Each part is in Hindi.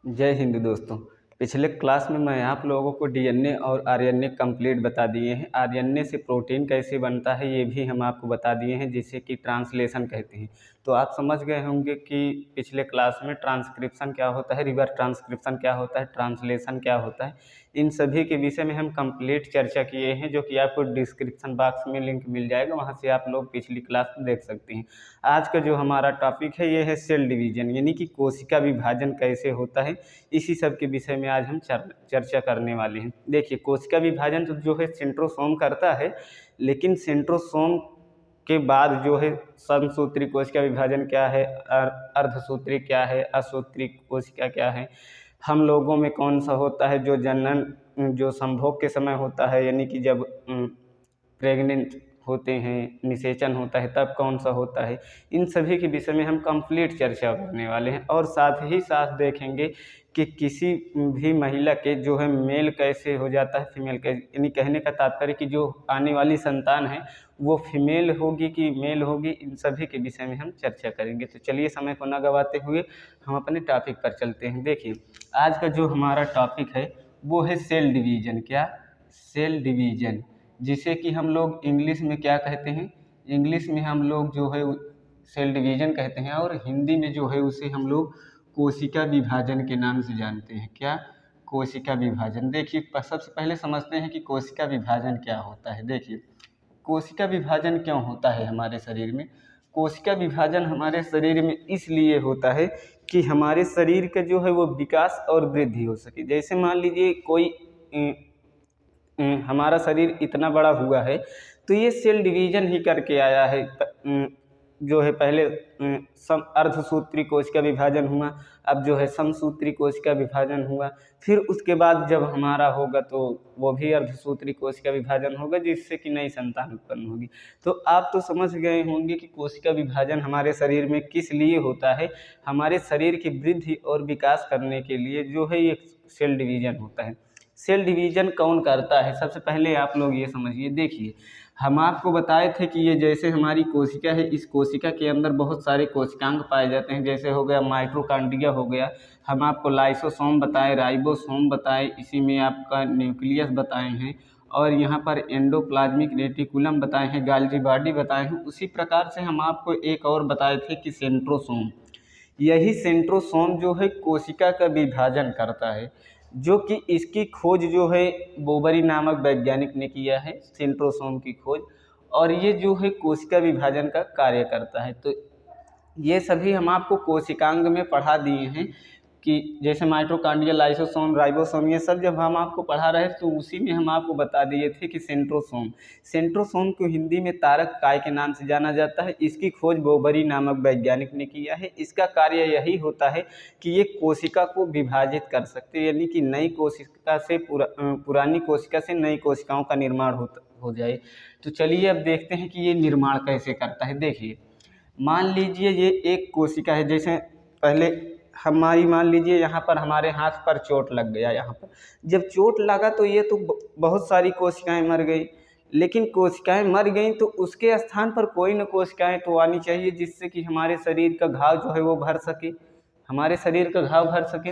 जय हिंद दोस्तों। पिछले क्लास में मैं आप लोगों को डीएनए और आरएनए कंप्लीट बता दिए हैं। आरएनए से प्रोटीन कैसे बनता है ये भी हम आपको बता दिए हैं, जिसे कि ट्रांसलेशन कहते हैं। तो आप समझ गए होंगे कि पिछले क्लास में ट्रांसक्रिप्शन क्या होता है, रिवर्स ट्रांसक्रिप्शन क्या होता है, ट्रांसलेशन क्या होता है। इन सभी के विषय में हम कंप्लीट चर्चा किए हैं, जो कि आपको डिस्क्रिप्शन बॉक्स में लिंक मिल जाएगा, वहाँ से आप लोग पिछली क्लास देख सकते हैं। आज का जो हमारा टॉपिक है ये है सेल डिवीजन, यानी कि कोशिका विभाजन कैसे होता है। इसी सब के विषय में आज हम चर्चा करने वाले हैं। देखिए, कोशिका विभाजन तो जो है सेंट्रोसोम करता है, लेकिन सेंट्रोसोम के बाद जो है समसूत्री कोशिका विभाजन क्या है, अर्धसूत्री क्या है, असूत्री कोशिका क्या है, हम लोगों में कौन सा होता है, जो जनन जो संभोग के समय होता है, यानी कि जब प्रेग्नेंट होते हैं, निषेचन होता है तब कौन सा होता है। इन सभी के विषय में हम कंप्लीट चर्चा करने वाले हैं। और साथ ही साथ देखेंगे कि किसी भी महिला के जो है मेल कैसे हो जाता है, फीमेल कैसे, यानी कहने का तात्पर्य कि जो आने वाली संतान है वो फीमेल होगी कि मेल होगी, इन सभी के विषय में हम चर्चा करेंगे। तो चलिए समय को न गवाते हुए हम अपने टॉपिक पर चलते हैं। देखिए, आज का जो हमारा टॉपिक है वो है सेल डिवीजन। क्या? सेल डिवीजन, जिसे कि हम लोग इंग्लिश में क्या कहते हैं, इंग्लिश में हम लोग जो है सेल डिवीजन कहते हैं, और हिंदी में जो है उसे हम लोग कोशिका विभाजन के नाम से जानते हैं। क्या? कोशिका विभाजन। देखिए, सबसे पहले समझते हैं कि कोशिका विभाजन क्या होता है। देखिए, कोशिका विभाजन क्यों होता है हमारे शरीर में। कोशिका विभाजन हमारे शरीर में इसलिए होता है कि हमारे शरीर का जो है वो विकास और वृद्धि हो सके। जैसे मान लीजिए कोई हमारा शरीर इतना बड़ा हुआ है तो ये सेल डिवीजन ही करके आया है। जो है पहले अर्धसूत्री कोशिका विभाजन हुआ, अब जो है समसूत्री कोशिका विभाजन हुआ, फिर उसके बाद जब हमारा होगा तो वो भी अर्धसूत्री कोशिका विभाजन होगा, जिससे कि नई संतान उत्पन्न होगी। तो आप तो समझ गए होंगे कि कोशिका विभाजन हमारे शरीर में किस लिए होता है। हमारे शरीर की वृद्धि और विकास करने के लिए जो है ये सेल डिवीजन होता है। सेल डिवीजन कौन करता है, सबसे पहले आप लोग ये समझिए। देखिए, हम आपको बताए थे कि ये जैसे हमारी कोशिका है, इस कोशिका के अंदर बहुत सारे कोशिकांग पाए जाते हैं। जैसे हो गया माइटोकॉन्ड्रिया हो गया, हम आपको लाइसोसोम बताए, राइबोसोम बताए, इसी में आपका न्यूक्लियस बताए हैं, और यहाँ पर एंडोप्लाज्मिक रेटिकुलम बताए हैं, गाल्जी बॉडी बताए हैं। उसी प्रकार से हम आपको एक और बताए थे कि सेंट्रोसोम। यही सेंट्रोसोम जो है कोशिका का विभाजन करता है, जो कि इसकी खोज जो है बोबरी नामक वैज्ञानिक ने किया है, सेंट्रोसोम की खोज। और ये जो है कोशिका विभाजन का कार्य करता है। तो ये सभी हम आपको कोशिकांग में पढ़ा दिए हैं कि जैसे माइटोकॉन्ड्रिया, लाइसोसोम, राइबोसोम, ये सब जब हम आपको पढ़ा रहे तो उसी में हम आपको बता दिए थे कि सेंट्रोसोम को हिंदी में तारक काय के नाम से जाना जाता है। इसकी खोज बोबरी नामक वैज्ञानिक ने किया है। इसका कार्य यही होता है कि ये कोशिका को विभाजित कर सकते हैं, यानी कि नई कोशिका से पुरानी कोशिका से नई कोशिकाओं का निर्माण हो जाए। तो चलिए अब देखते हैं कि ये निर्माण कैसे करता है। देखिए, मान लीजिए ये एक कोशिका है। जैसे पहले हमारी मान लीजिए यहाँ पर हमारे हाथ पर चोट लग गया, यहाँ पर जब चोट लगा तो ये तो बहुत सारी कोशिकाएं मर गई, लेकिन कोशिकाएं मर गई तो उसके स्थान पर कोई न कोशिकाएं तो आनी चाहिए, जिससे कि हमारे शरीर का घाव जो है वो भर सके, हमारे शरीर का घाव भर सके।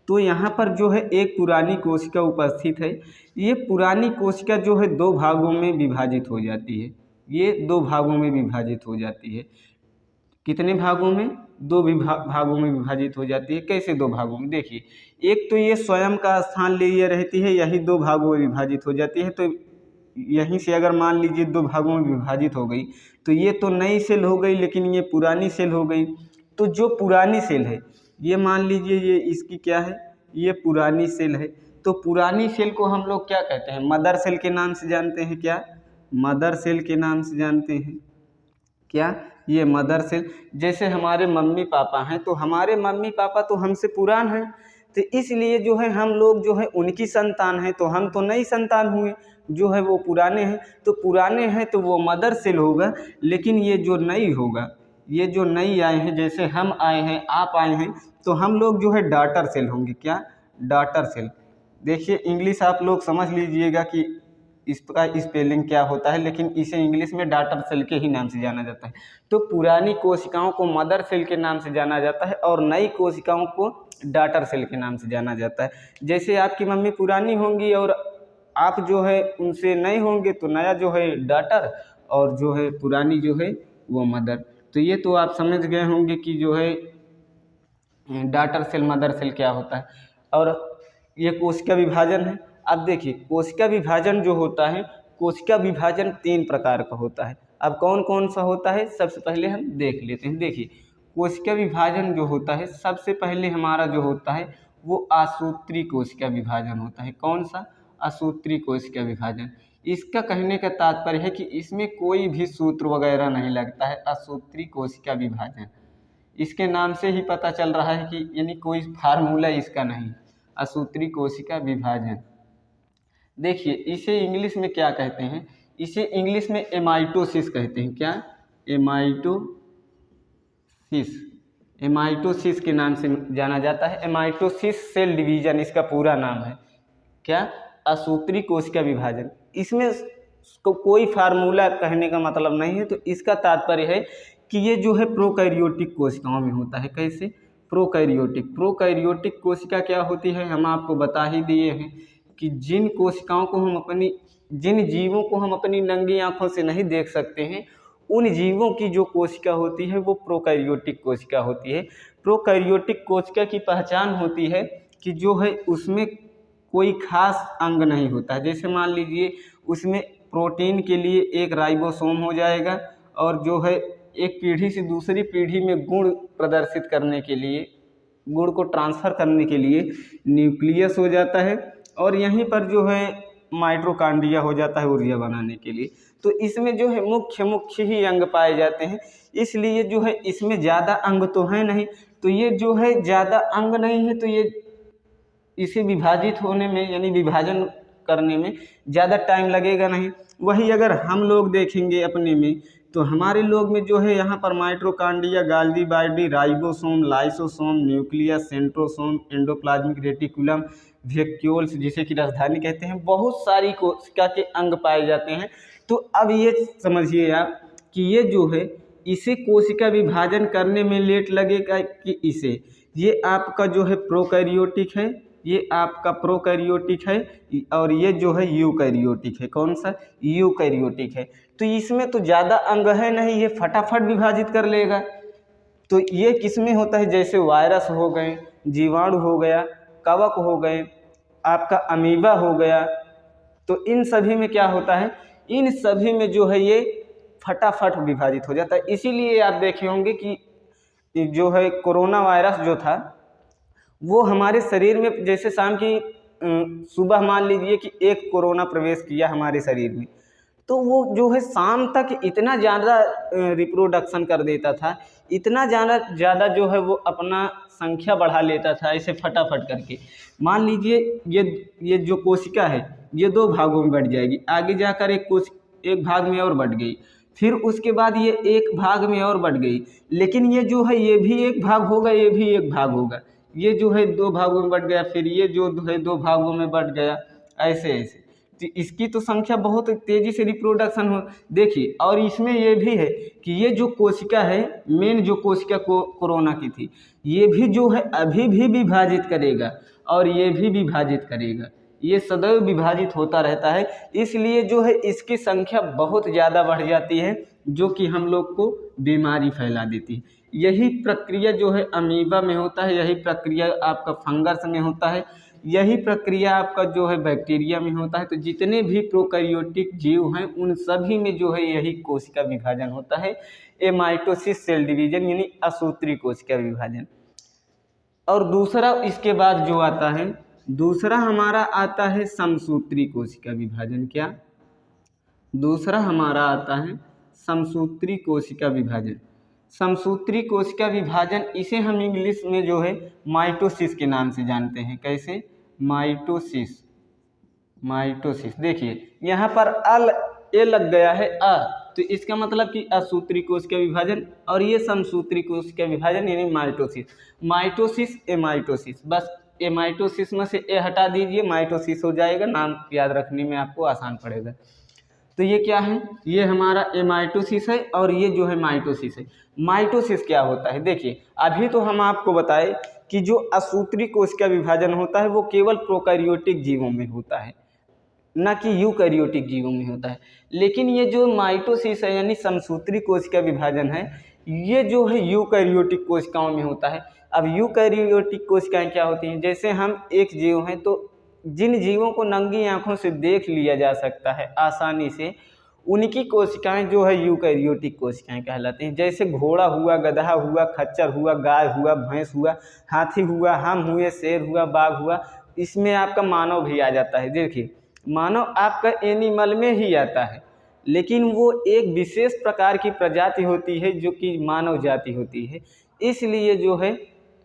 तो यहाँ पर जो है एक पुरानी कोशिका उपस्थित है। ये पुरानी कोशिका जो है दो भागों में विभाजित हो जाती है। ये दो भागों में विभाजित हो जाती है। कितने भागों में? दो भागों में विभाजित हो जाती है। कैसे दो भागों में? देखिए, एक तो ये स्वयं का स्थान लिए रहती है, यही दो भागों में विभाजित हो जाती है। तो यहीं से अगर मान लीजिए दो भागों में विभाजित हो गई तो ये तो नई सेल हो गई, लेकिन ये पुरानी सेल हो गई। तो जो पुरानी सेल है, ये मान लीजिए ये इसकी क्या है, ये पुरानी सेल है। तो पुरानी सेल को हम लोग क्या कहते हैं? मदर सेल के नाम से जानते हैं। क्या? मदर सेल के नाम से जानते हैं। क्या? ये मदर सेल। जैसे हमारे मम्मी पापा हैं, तो हमारे मम्मी पापा तो हमसे पुरान हैं, तो इसलिए जो है हम लोग जो है उनकी संतान हैं, तो हम तो नई संतान हुए, जो है वो पुराने हैं। तो पुराने हैं तो वो मदर सेल होगा, लेकिन ये जो नई होगा, ये जो नई आए हैं, जैसे हम आए हैं, आप आए हैं, तो हम लोग जो है डॉटर सेल होंगे। क्या? Daughter cell. देखिए, इंग्लिश आप लोग समझ लीजिएगा कि इसका स्पेलिंग क्या होता है, लेकिन इसे इंग्लिश में डॉटर सेल के ही नाम से जाना जाता है। तो पुरानी कोशिकाओं को मदर सेल के नाम से जाना जाता है और नई कोशिकाओं को डॉटर सेल के नाम से जाना जाता है। जैसे आपकी मम्मी पुरानी होंगी और आप जो है उनसे नए होंगे, तो नया जो है डॉटर और जो है पुरानी जो है वो मदर। तो ये तो आप समझ गए होंगे कि जो है डॉटर सेल मदर सेल क्या होता है। और ये कोशिका विभाजन है। अब देखिए कोशिका विभाजन जो होता है, कोशिका विभाजन 3 प्रकार का होता है। अब कौन कौन सा होता है सबसे पहले हम देख लेते हैं। देखिए कोशिका विभाजन जो होता है, सबसे पहले हमारा जो होता है वो असूत्री कोशिका विभाजन होता है। कौन सा? असूत्री कोशिका विभाजन। इसका कहने का तात्पर्य है कि इसमें कोई भी सूत्र वगैरह नहीं लगता है, असूत्री कोशिका विभाजन। इसके नाम से ही पता चल रहा है कि यानी कोई फार्मूला इसका नहीं, असूत्री कोशिका विभाजन। देखिए इसे इंग्लिश में क्या कहते हैं, इसे इंग्लिश में एमाइटोसिस कहते हैं। क्या? एमाइटोसिस के नाम से जाना जाता है। एमाइटोसिस सेल डिवीजन इसका पूरा नाम है। क्या? असूत्री कोशिका विभाजन। इसमें कोई फार्मूला कहने का मतलब नहीं है, तो इसका तात्पर्य है कि ये जो है प्रोकैरियोटिक कोशिकाओं में होता है। कैसे? प्रोकैरियोटिक कोशिका क्या होती है, हम आपको बता ही दिए हैं कि जिन जीवों को हम अपनी नंगी आंखों से नहीं देख सकते हैं, उन जीवों की जो कोशिका होती है वो प्रोकैरियोटिक कोशिका होती है। प्रोकैरियोटिक कोशिका की पहचान होती है कि जो है उसमें कोई खास अंग नहीं होता है। जैसे मान लीजिए उसमें प्रोटीन के लिए एक राइबोसोम हो जाएगा और जो है एक पीढ़ी से दूसरी पीढ़ी में गुण प्रदर्शित करने के लिए, गुण को ट्रांसफ़र करने के लिए न्यूक्लियस हो जाता है और यहीं पर जो है माइटोकॉन्ड्रिया हो जाता है ऊर्जा बनाने के लिए। तो इसमें जो है मुख्य ही अंग पाए जाते हैं, इसलिए जो है इसमें ज़्यादा अंग तो है नहीं, तो ये जो है ज़्यादा अंग नहीं है, तो ये इसे विभाजित होने में यानी विभाजन करने में ज़्यादा टाइम लगेगा नहीं। वही अगर हम लोग देखेंगे अपने में, तो हमारे लोग में जो है यहाँ पर mitochondria, Golgi body, ribosome, lysosome, nucleus, centrosome, endoplasmic reticulum, vacuoles जिसे कि राजधानी कहते हैं, बहुत सारी कोशिका के अंग पाए जाते हैं। तो अब ये समझिए आप कि ये जो है इसे कोशिका विभाजन करने में लेट लगेगा कि इसे, ये आपका जो है प्रोकैरियोटिक है, ये आपका प्रोकैरियोटिक है और ये जो है यूकैरियोटिक है। कौन सा? यूकैरियोटिक है। तो इसमें तो ज़्यादा अंग है नहीं, ये फटाफट विभाजित कर लेगा। तो ये किसमें होता है? जैसे वायरस हो गए, जीवाणु हो गया, कवक हो गए, आपका अमीबा हो गया, तो इन सभी में क्या होता है, इन सभी में जो है ये फटाफट विभाजित हो जाता है। इसीलिए आप देखे होंगे कि जो है कोरोना वायरस जो था वो हमारे शरीर में, जैसे शाम की सुबह मान लीजिए कि एक कोरोना प्रवेश किया हमारे शरीर में, तो वो जो है शाम तक इतना ज़्यादा रिप्रोडक्शन कर देता था, इतना ज़्यादा जो है वो अपना संख्या बढ़ा लेता था ऐसे फटाफट करके। मान लीजिए ये जो कोशिका है ये 2 भागों में बढ़ जाएगी, आगे जाकर एक भाग में और बढ़ गई, फिर उसके बाद ये एक भाग में और बढ़ गई, लेकिन ये जो है ये भी एक भाग होगा, ये भी एक भाग होगा, ये जो है 2 भागों में बढ़ गया, फिर ये जो है 2 भागों में बढ़ गया, ऐसे ऐसे। तो इसकी तो संख्या बहुत तेज़ी से रिप्रोडक्शन हो। देखिए और इसमें ये भी है कि ये जो कोशिका है, मेन जो कोशिका कोरोना की थी, ये भी जो है अभी भी विभाजित करेगा और ये भी विभाजित करेगा, ये सदैव विभाजित होता रहता है। इसलिए जो है इसकी संख्या बहुत ज़्यादा बढ़ जाती है, जो कि हम लोग को बीमारी फैला देती है। यही प्रक्रिया जो है अमीबा में होता है, यही प्रक्रिया आपका फंगस में होता है, यही प्रक्रिया आपका जो है बैक्टीरिया में होता है। तो जितने भी प्रोकैरियोटिक जीव हैं उन सभी में जो है यही कोशिका विभाजन होता है, एमाइटोसिस सेल डिवीजन यानी असूत्री कोशिका विभाजन। और दूसरा इसके बाद जो आता है, दूसरा हमारा आता है समसूत्री कोशिका विभाजन। क्या? दूसरा हमारा आता है समसूत्री कोशिका विभाजन। समसूत्री कोशिका विभाजन इसे हम इंग्लिश में जो है माइटोसिस के नाम से जानते हैं। कैसे? माइटोसिस। देखिए यहाँ पर ए लग गया है अ, तो इसका मतलब कि असूत्री कोशिका विभाजन, और ये समसूत्री कोशिका विभाजन यानी माइटोसिस। माइटोसिस एमाइटोसिस, बस ए माइटोसिस में से ए हटा दीजिए, माइटोसिस हो जाएगा, नाम याद रखने में आपको आसान पड़ेगा। तो ये क्या है, ये हमारा एमाइटोसिस है और ये जो है माइटोसिस है। माइटोसिस क्या होता है, देखिए अभी तो हम आपको बताए कि जो असूत्री कोश का विभाजन होता है वो केवल प्रोकैरियोटिक जीवों में होता है, ना कि यूकैरियोटिक जीवों में होता है। लेकिन ये जो माइटोसिस है यानी समसूत्री कोश का विभाजन है, ये जो है यूकैरियोटिक कोशिकाओं में होता है। अब यूकैरियोटिक कोशिकाएं क्या होती हैं, जैसे हम एक जीव हैं तो जिन जीवों को नंगी आंखों से देख लिया जा सकता है आसानी से, उनकी कोशिकाएं जो है यूकैरियोटिक कोशिकाएं कहलाती हैं। जैसे घोड़ा हुआ, गधा हुआ, खच्चर हुआ, गाय हुआ, भैंस हुआ, हाथी हुआ, हम हुए, शेर हुआ, बाघ हुआ, इसमें आपका मानव भी आ जाता है। देखिए मानव आपका एनिमल में ही आता है, लेकिन वो एक विशेष प्रकार की प्रजाति होती है जो कि मानव जाति होती है, इसलिए जो है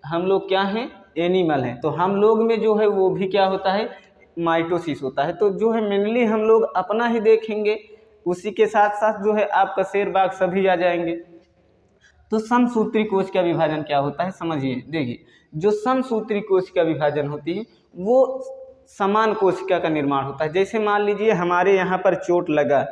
हम लोग क्या हैं, एनिमल हैं। तो हम लोग में जो है वो भी क्या होता है, माइटोसिस होता है। तो जो है मेनली हम लोग अपना ही देखेंगे, उसी के साथ साथ जो है आपका शेर बाघ सभी आ जाएंगे। तो समसूत्री कोश का विभाजन क्या होता है समझिए। देखिए जो समसूत्री कोश का विभाजन होती है वो समान कोशिका का निर्माण होता है। जैसे मान लीजिए हमारे यहाँ पर चोट लगा,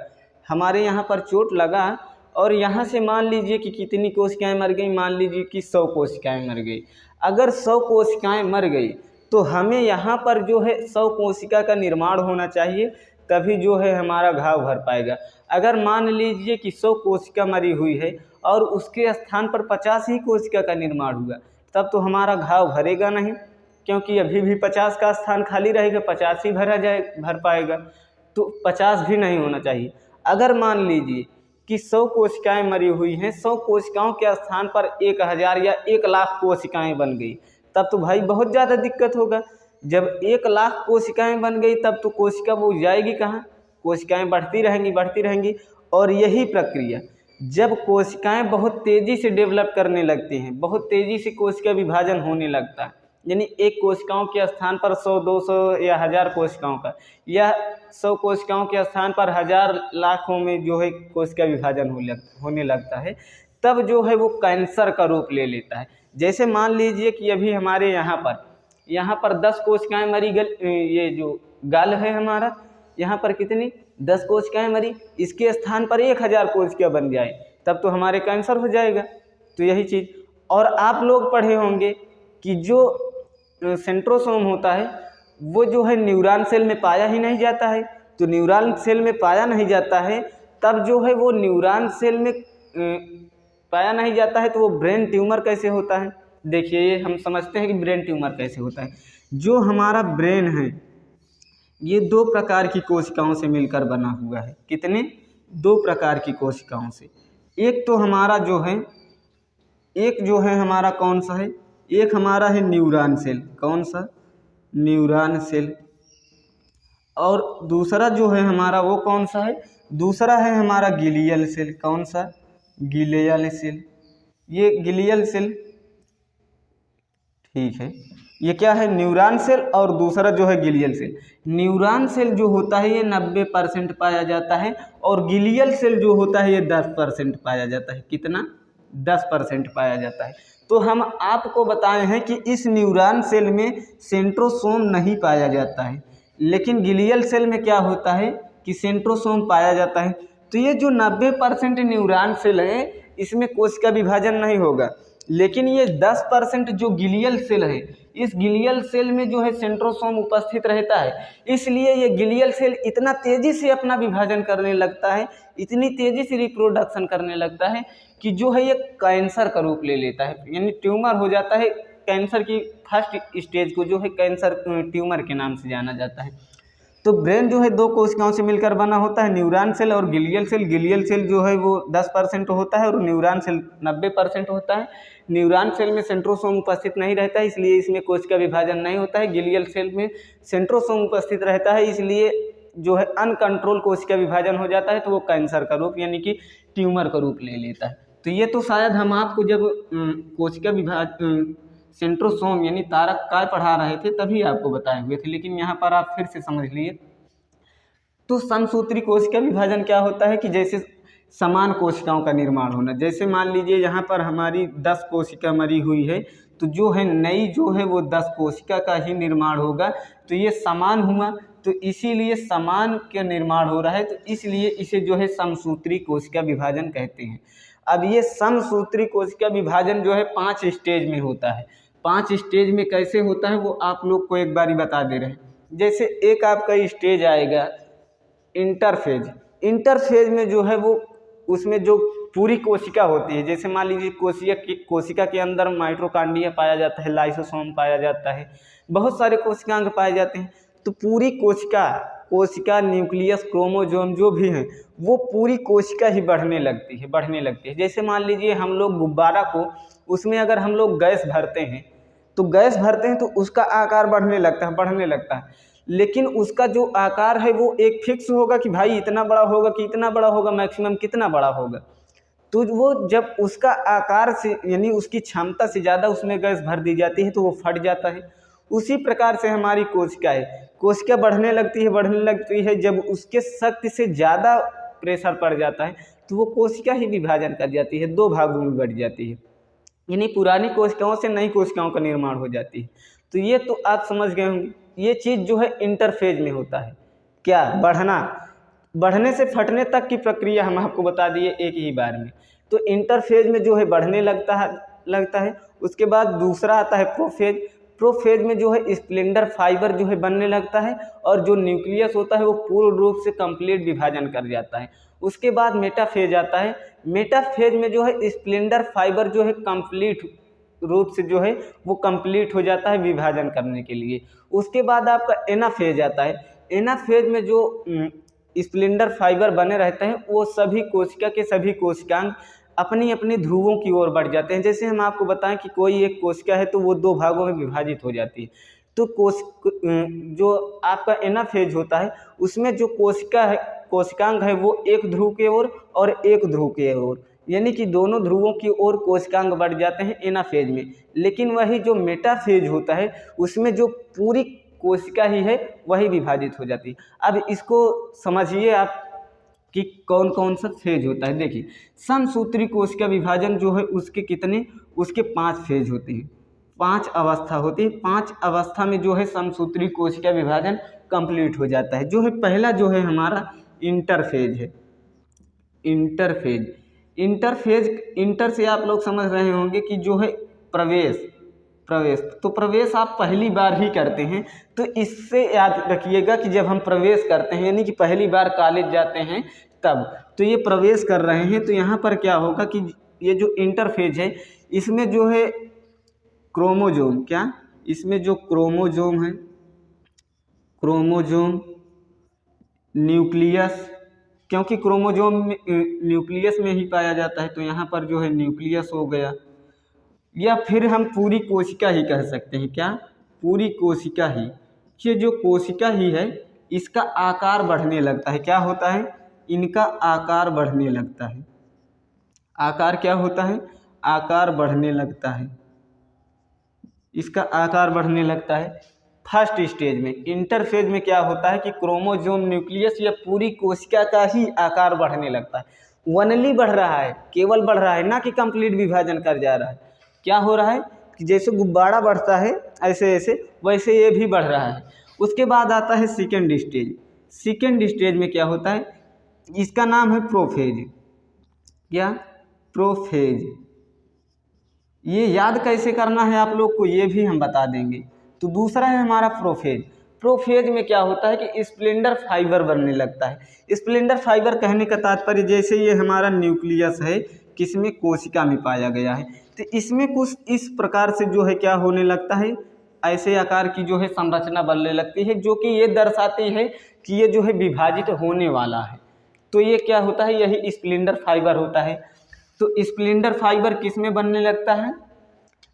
हमारे यहाँ पर चोट लगा और यहाँ से मान लीजिए कि कितनी कोशिकाएं मर गई, मान लीजिए कि 100 कोशिकाएं मर गई। अगर 100 कोशिकाएं मर गई तो हमें यहाँ पर जो है 100 कोशिका का निर्माण होना चाहिए, तभी जो है हमारा घाव भर पाएगा। अगर मान लीजिए कि 100 कोशिका मरी हुई है और उसके स्थान पर 50 ही कोशिका का निर्माण हुआ, तब तो हमारा घाव भरेगा नहीं, क्योंकि अभी भी 50 का स्थान खाली रहेगा, 50 ही भर पाएगा, तो 50 भी नहीं होना चाहिए। अगर मान लीजिए कि 100 कोशिकाएं मरी हुई हैं, 100 कोशिकाओं के स्थान पर 1000 या 1 लाख कोशिकाएं बन गई, तब तो भाई बहुत ज़्यादा दिक्कत होगा। जब 1 लाख कोशिकाएं बन गई तब तो कोशिका वो जाएगी कहाँ, कोशिकाएं बढ़ती रहेंगी। और यही प्रक्रिया जब कोशिकाएं बहुत तेज़ी से डेवलप करने लगती हैं, बहुत तेज़ी से कोशिका विभाजन होने लगता है, यानी एक कोशिकाओं के स्थान पर 100, 200 या 1000 कोशिकाओं का, या 100 कोशिकाओं के स्थान पर 1000 लाखों में जो है कोशिका विभाजन होने लगता है, तब जो है वो कैंसर का रूप ले लेता है। जैसे मान लीजिए कि अभी हमारे यहाँ पर 10 कोशिकाएं मरी, ये जो गाल है हमारा, यहाँ पर कितनी 10 कोशिकाएं मरी, इसके स्थान पर 1000 कोशिका बन जाए, तब तो हमारे कैंसर हो जाएगा। तो यही चीज़। और आप लोग पढ़े होंगे कि जो सेंट्रोसोम होता है वो जो है न्यूरॉन सेल में पाया ही नहीं जाता है। तो न्यूरॉन सेल में पाया नहीं जाता है, तब जो है वो न्यूरॉन सेल में पाया नहीं जाता है, तो वो ब्रेन ट्यूमर कैसे होता है। देखिए ये हम समझते हैं कि ब्रेन ट्यूमर कैसे होता है। जो हमारा ब्रेन है ये 2 प्रकार की कोशिकाओं से मिलकर बना हुआ है। कितने? 2 प्रकार की कोशिकाओं से। एक तो हमारा जो है, एक जो है हमारा कौन सा है, एक हमारा है न्यूरॉन सेल। कौन सा? Neuron cell. और दूसरा जो है हमारा वो कौन सा है, दूसरा है हमारा गिलियल सेल। कौन सा? Glial cell. ये गिलियल सेल, ठीक है, ये क्या है, न्यूरॉन सेल, और दूसरा जो है गिलियल सेल। न्यूरॉन सेल जो होता है ये 90% पाया जाता है, और गिलियल सेल जो होता है ये 10% पाया जाता है। कितना? 10% पाया जाता है। तो हम आपको बताए हैं कि इस न्यूरॉन सेल में सेंट्रोसोम नहीं पाया जाता है, लेकिन गिलियल सेल में क्या होता है कि सेंट्रोसोम पाया जाता है। तो ये जो 90% न्यूरॉन सेल है इसमें कोशिका विभाजन नहीं होगा, लेकिन ये 10% जो गिलियल सेल है, इस गिलियल सेल में जो है सेंट्रोसोम उपस्थित रहता है, इसलिए ये गिलियल सेल इतना तेज़ी से अपना विभाजन करने लगता है, इतनी तेज़ी से रिप्रोडक्शन करने लगता है कि जो है ये कैंसर का रूप ले लेता है, यानी ट्यूमर हो जाता है। कैंसर की फर्स्ट स्टेज को जो है कैंसर ट्यूमर के नाम से जाना जाता है। तो ब्रेन जो है 2 कोशिकाओं से मिलकर बना होता है, न्यूरॉन सेल और गिलियल सेल। गिलियल सेल जो है वो 10% होता है और न्यूरॉन सेल 90% होता है। न्यूरॉन सेल में सेंट्रोसोम उपस्थित नहीं रहता है, इसलिए इसमें कोशिका विभाजन नहीं होता है। गिलियल सेल में सेंट्रोसोम उपस्थित रहता है, इसलिए जो है अनकंट्रोल कोशिका विभाजन हो जाता है, तो वो कैंसर का रूप यानी कि ट्यूमर का रूप ले लेता है। तो ये तो शायद हम आपको जब कोशिका विभाजन सेंट्रोसोम यानी तारक काय पढ़ा रहे थे तभी आपको बताए हुए थे, लेकिन यहाँ पर आप फिर से समझ लिए। तो समसूत्री कोशिका विभाजन क्या होता है कि जैसे समान कोशिकाओं का निर्माण होना। जैसे मान लीजिए यहाँ पर हमारी 10 कोशिका मरी हुई है, तो जो है नई जो है वो 10 कोशिका का ही निर्माण होगा, तो ये समान हुआ, तो इसीलिए समान का निर्माण हो रहा है, तो इसलिए इसे जो है समसूत्री कोशिका विभाजन कहते हैं। अब ये समसूत्री कोशिका विभाजन जो है 5 स्टेज में होता है। 5 स्टेज में कैसे होता है वो आप लोग को एक बारी बता दे रहे हैं। जैसे एक आपका स्टेज आएगा इंटरफेज। इंटरफेज में जो है वो उसमें जो पूरी कोशिका होती है, जैसे मान लीजिए कोशिका के अंदर माइटोकॉन्ड्रिया पाया जाता है, लाइसोसोम पाया जाता है, बहुत सारे कोशिकांग पाए जाते हैं। तो पूरी कोशिका न्यूक्लियस क्रोमोसोम जो भी हैं वो पूरी कोशिका ही बढ़ने लगती है। जैसे मान लीजिए हम लोग गुब्बारा को, उसमें अगर हम लोग गैस भरते हैं तो उसका आकार बढ़ने लगता है, लेकिन उसका जो आकार है वो एक फिक्स होगा कि भाई इतना बड़ा होगा कि इतना बड़ा होगा, मैक्सिमम कितना बड़ा होगा। तो वो जब उसका आकार से यानी उसकी क्षमता से ज़्यादा उसमें गैस भर दी जाती है तो वो फट जाता है। उसी प्रकार से हमारी कोशिका बढ़ने लगती है। जब उसके शक्ति से ज़्यादा प्रेशर पड़ जाता है तो वो कोशिका ही विभाजन कर जाती है, 2 भागों में बढ़ जाती है, यानी पुरानी कोशिकाओं से नई कोशिकाओं का निर्माण हो जाती है। तो ये तो आप समझ गए होंगे। ये चीज़ जो है इंटरफेज में होता है। क्या? बढ़ने से फटने तक की प्रक्रिया हम आपको बता दिए एक ही बार में। तो इंटरफेज में जो है बढ़ने लगता है। उसके बाद दूसरा आता है प्रोफेज में जो है स्प्लेंडर फाइबर जो है बनने लगता है, और जो न्यूक्लियस होता है वो पूर्ण रूप से कंप्लीट विभाजन कर जाता है। उसके बाद मेटाफेज आता है। मेटाफेज में जो है स्प्लेंडर फाइबर जो है कंप्लीट रूप से जो है वो कंप्लीट हो जाता है विभाजन करने के लिए। उसके बाद आपका एनाफेज आता है। एनाफेज में जो स्प्लेंडर फाइबर बने रहते हैं वो सभी कोशिकांग अपनी अपनी ध्रुवों की ओर बढ़ जाते हैं। जैसे हम आपको बताएं कि कोई एक कोशिका है तो वो 2 भागों में विभाजित हो जाती है। तो जो आपका एनाफेज होता है उसमें जो कोशिकांग है वो एक ध्रुव के ओर और एक ध्रुव के ओर, यानी कि दोनों ध्रुवों की ओर कोशिकांग बढ़ जाते हैं एनाफेज में। लेकिन वही जो मेटाफेज होता है उसमें जो पूरी कोशिका ही है वही विभाजित हो जाती है। अब इसको समझिए आप कि कौन कौन सा फेज होता है। देखिए, समसूत्री कोशिका विभाजन जो है उसके 5 फेज होते हैं, 5 अवस्था होती है। 5 अवस्था में जो है समसूत्री कोशिका विभाजन कंप्लीट हो जाता है। जो है पहला जो है हमारा इंटरफेज है। इंटर से आप लोग समझ रहे होंगे कि जो है प्रवेश। तो प्रवेश आप पहली बार ही करते हैं, तो इससे याद रखिएगा कि जब हम प्रवेश करते हैं यानी कि पहली बार कॉलेज जाते हैं तब, तो ये प्रवेश कर रहे हैं, तो यहाँ पर क्या होगा कि ये जो इंटरफेज है इसमें जो है इसमें जो क्रोमोजोम है, न्यूक्लियस, क्योंकि क्रोमोजोम न्यूक्लियस में ही पाया जाता है, तो यहाँ पर जो है न्यूक्लियस हो गया, या फिर हम पूरी कोशिका ही कह सकते हैं। क्या? पूरी कोशिका ही। ये जो कोशिका ही है इसका आकार बढ़ने लगता है। क्या होता है? इनका आकार बढ़ने लगता है। आकार क्या होता है? आकार बढ़ने लगता है। इसका आकार बढ़ने लगता है। फर्स्ट स्टेज में इंटरफेज में क्या होता है कि क्रोमोसोम न्यूक्लियस या पूरी कोशिका का ही आकार बढ़ने लगता है। वनली बढ़ रहा है, केवल बढ़ रहा है, ना कि कंप्लीट विभाजन कर जा रहा है। क्या हो रहा है कि जैसे गुब्बारा बढ़ता है ऐसे वैसे ये भी बढ़ रहा है। उसके बाद आता है सेकेंड स्टेज में क्या होता है? इसका नाम है प्रोफेज। क्या? प्रोफेज। ये याद कैसे करना है आप लोग को ये भी हम बता देंगे। तो दूसरा है हमारा प्रोफेज में क्या होता है कि स्प्लेंडर फाइबर बनने लगता है। स्प्लेंडर फाइबर कहने का तात्पर्य, जैसे ये हमारा न्यूक्लियस है किसमें? कोशिका में पाया गया है, तो इसमें कुछ इस प्रकार से जो है क्या होने लगता है, ऐसे आकार की जो है संरचना बनने लगती है, जो कि ये दर्शाती है कि ये जो है विभाजित होने वाला है। तो ये क्या होता है? यही स्प्लेंडर फाइबर होता है। तो स्प्लेंडर फाइबर किस में बनने लगता है?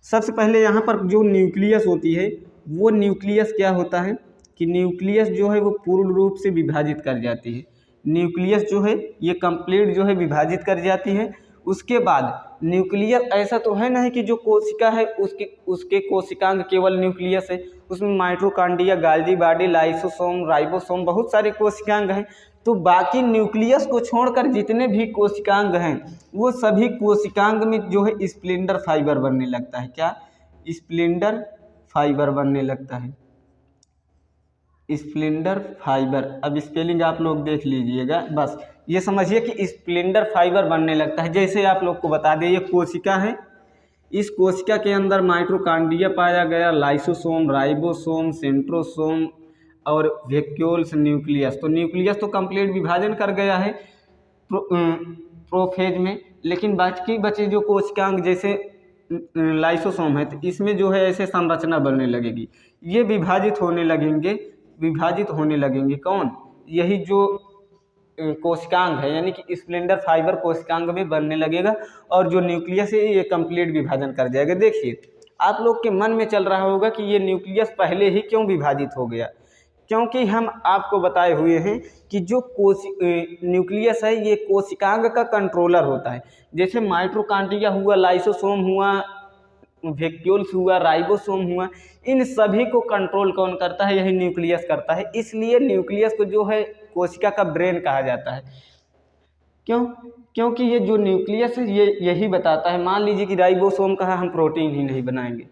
सबसे पहले यहाँ पर जो न्यूक्लियस होती है वो न्यूक्लियस क्या होता है कि न्यूक्लियस जो है वो पूर्ण रूप से विभाजित कर जाती है। न्यूक्लियस जो है ये कंप्लीट जो है विभाजित कर जाती है। उसके बाद न्यूक्लियस ऐसा तो है नहीं कि जो कोशिका है उसके कोशिकांग केवल न्यूक्लियस है, उसमें mitochondria, Golgi body, lysosome, ribosome, बहुत सारे कोशिकांग हैं। तो बाकी न्यूक्लियस को छोड़कर जितने भी कोशिकांग हैं वो सभी कोशिकांग में जो है स्प्लेंडर फाइबर बनने लगता है। क्या? स्प्लेंडर फाइबर बनने लगता है, स्प्लेंडर फाइबर। अब स्पेलिंग आप लोग देख लीजिएगा, बस ये समझिए कि स्प्लेंडर फाइबर बनने लगता है। जैसे आप लोग को बता दें, ये कोशिका है, इस कोशिका के अंदर माइटोकॉन्ड्रिया पाया गया, लाइसोसोम, राइबोसोम, सेंट्रोसोम और वैक्यूल्स, न्यूक्लियस। तो न्यूक्लियस तो कंप्लीट विभाजन कर गया है प्रोफेज में, लेकिन बाकी बचे जो कोशिकांग जैसे लाइसोसोम है, तो इसमें जो है ऐसे संरचना बनने लगेगी, ये विभाजित होने लगेंगे। कौन? यही जो कोशिकांग है, यानी कि स्प्लेंडर फाइबर कोशिकांग में बनने लगेगा और जो न्यूक्लियस है ये कंप्लीट विभाजन कर जाएगा। देखिए, आप लोग के मन में चल रहा होगा कि ये न्यूक्लियस पहले ही क्यों विभाजित हो गया, क्योंकि हम आपको बताए हुए हैं कि जो न्यूक्लियस है ये कोशिकांग का कंट्रोलर होता है। जैसे माइटोकॉन्ड्रिया हुआ, लाइसोसोम हुआ, वैक्यूल्स हुआ, राइबोसोम हुआ, इन सभी को कंट्रोल कौन करता है? यही न्यूक्लियस करता है। इसलिए न्यूक्लियस को जो है कोशिका का ब्रेन कहा जाता है। क्यों? क्योंकि ये जो न्यूक्लियस है ये यही बताता है। मान लीजिए कि राइबोसोम कहा हम प्रोटीन ही नहीं बनाएंगे,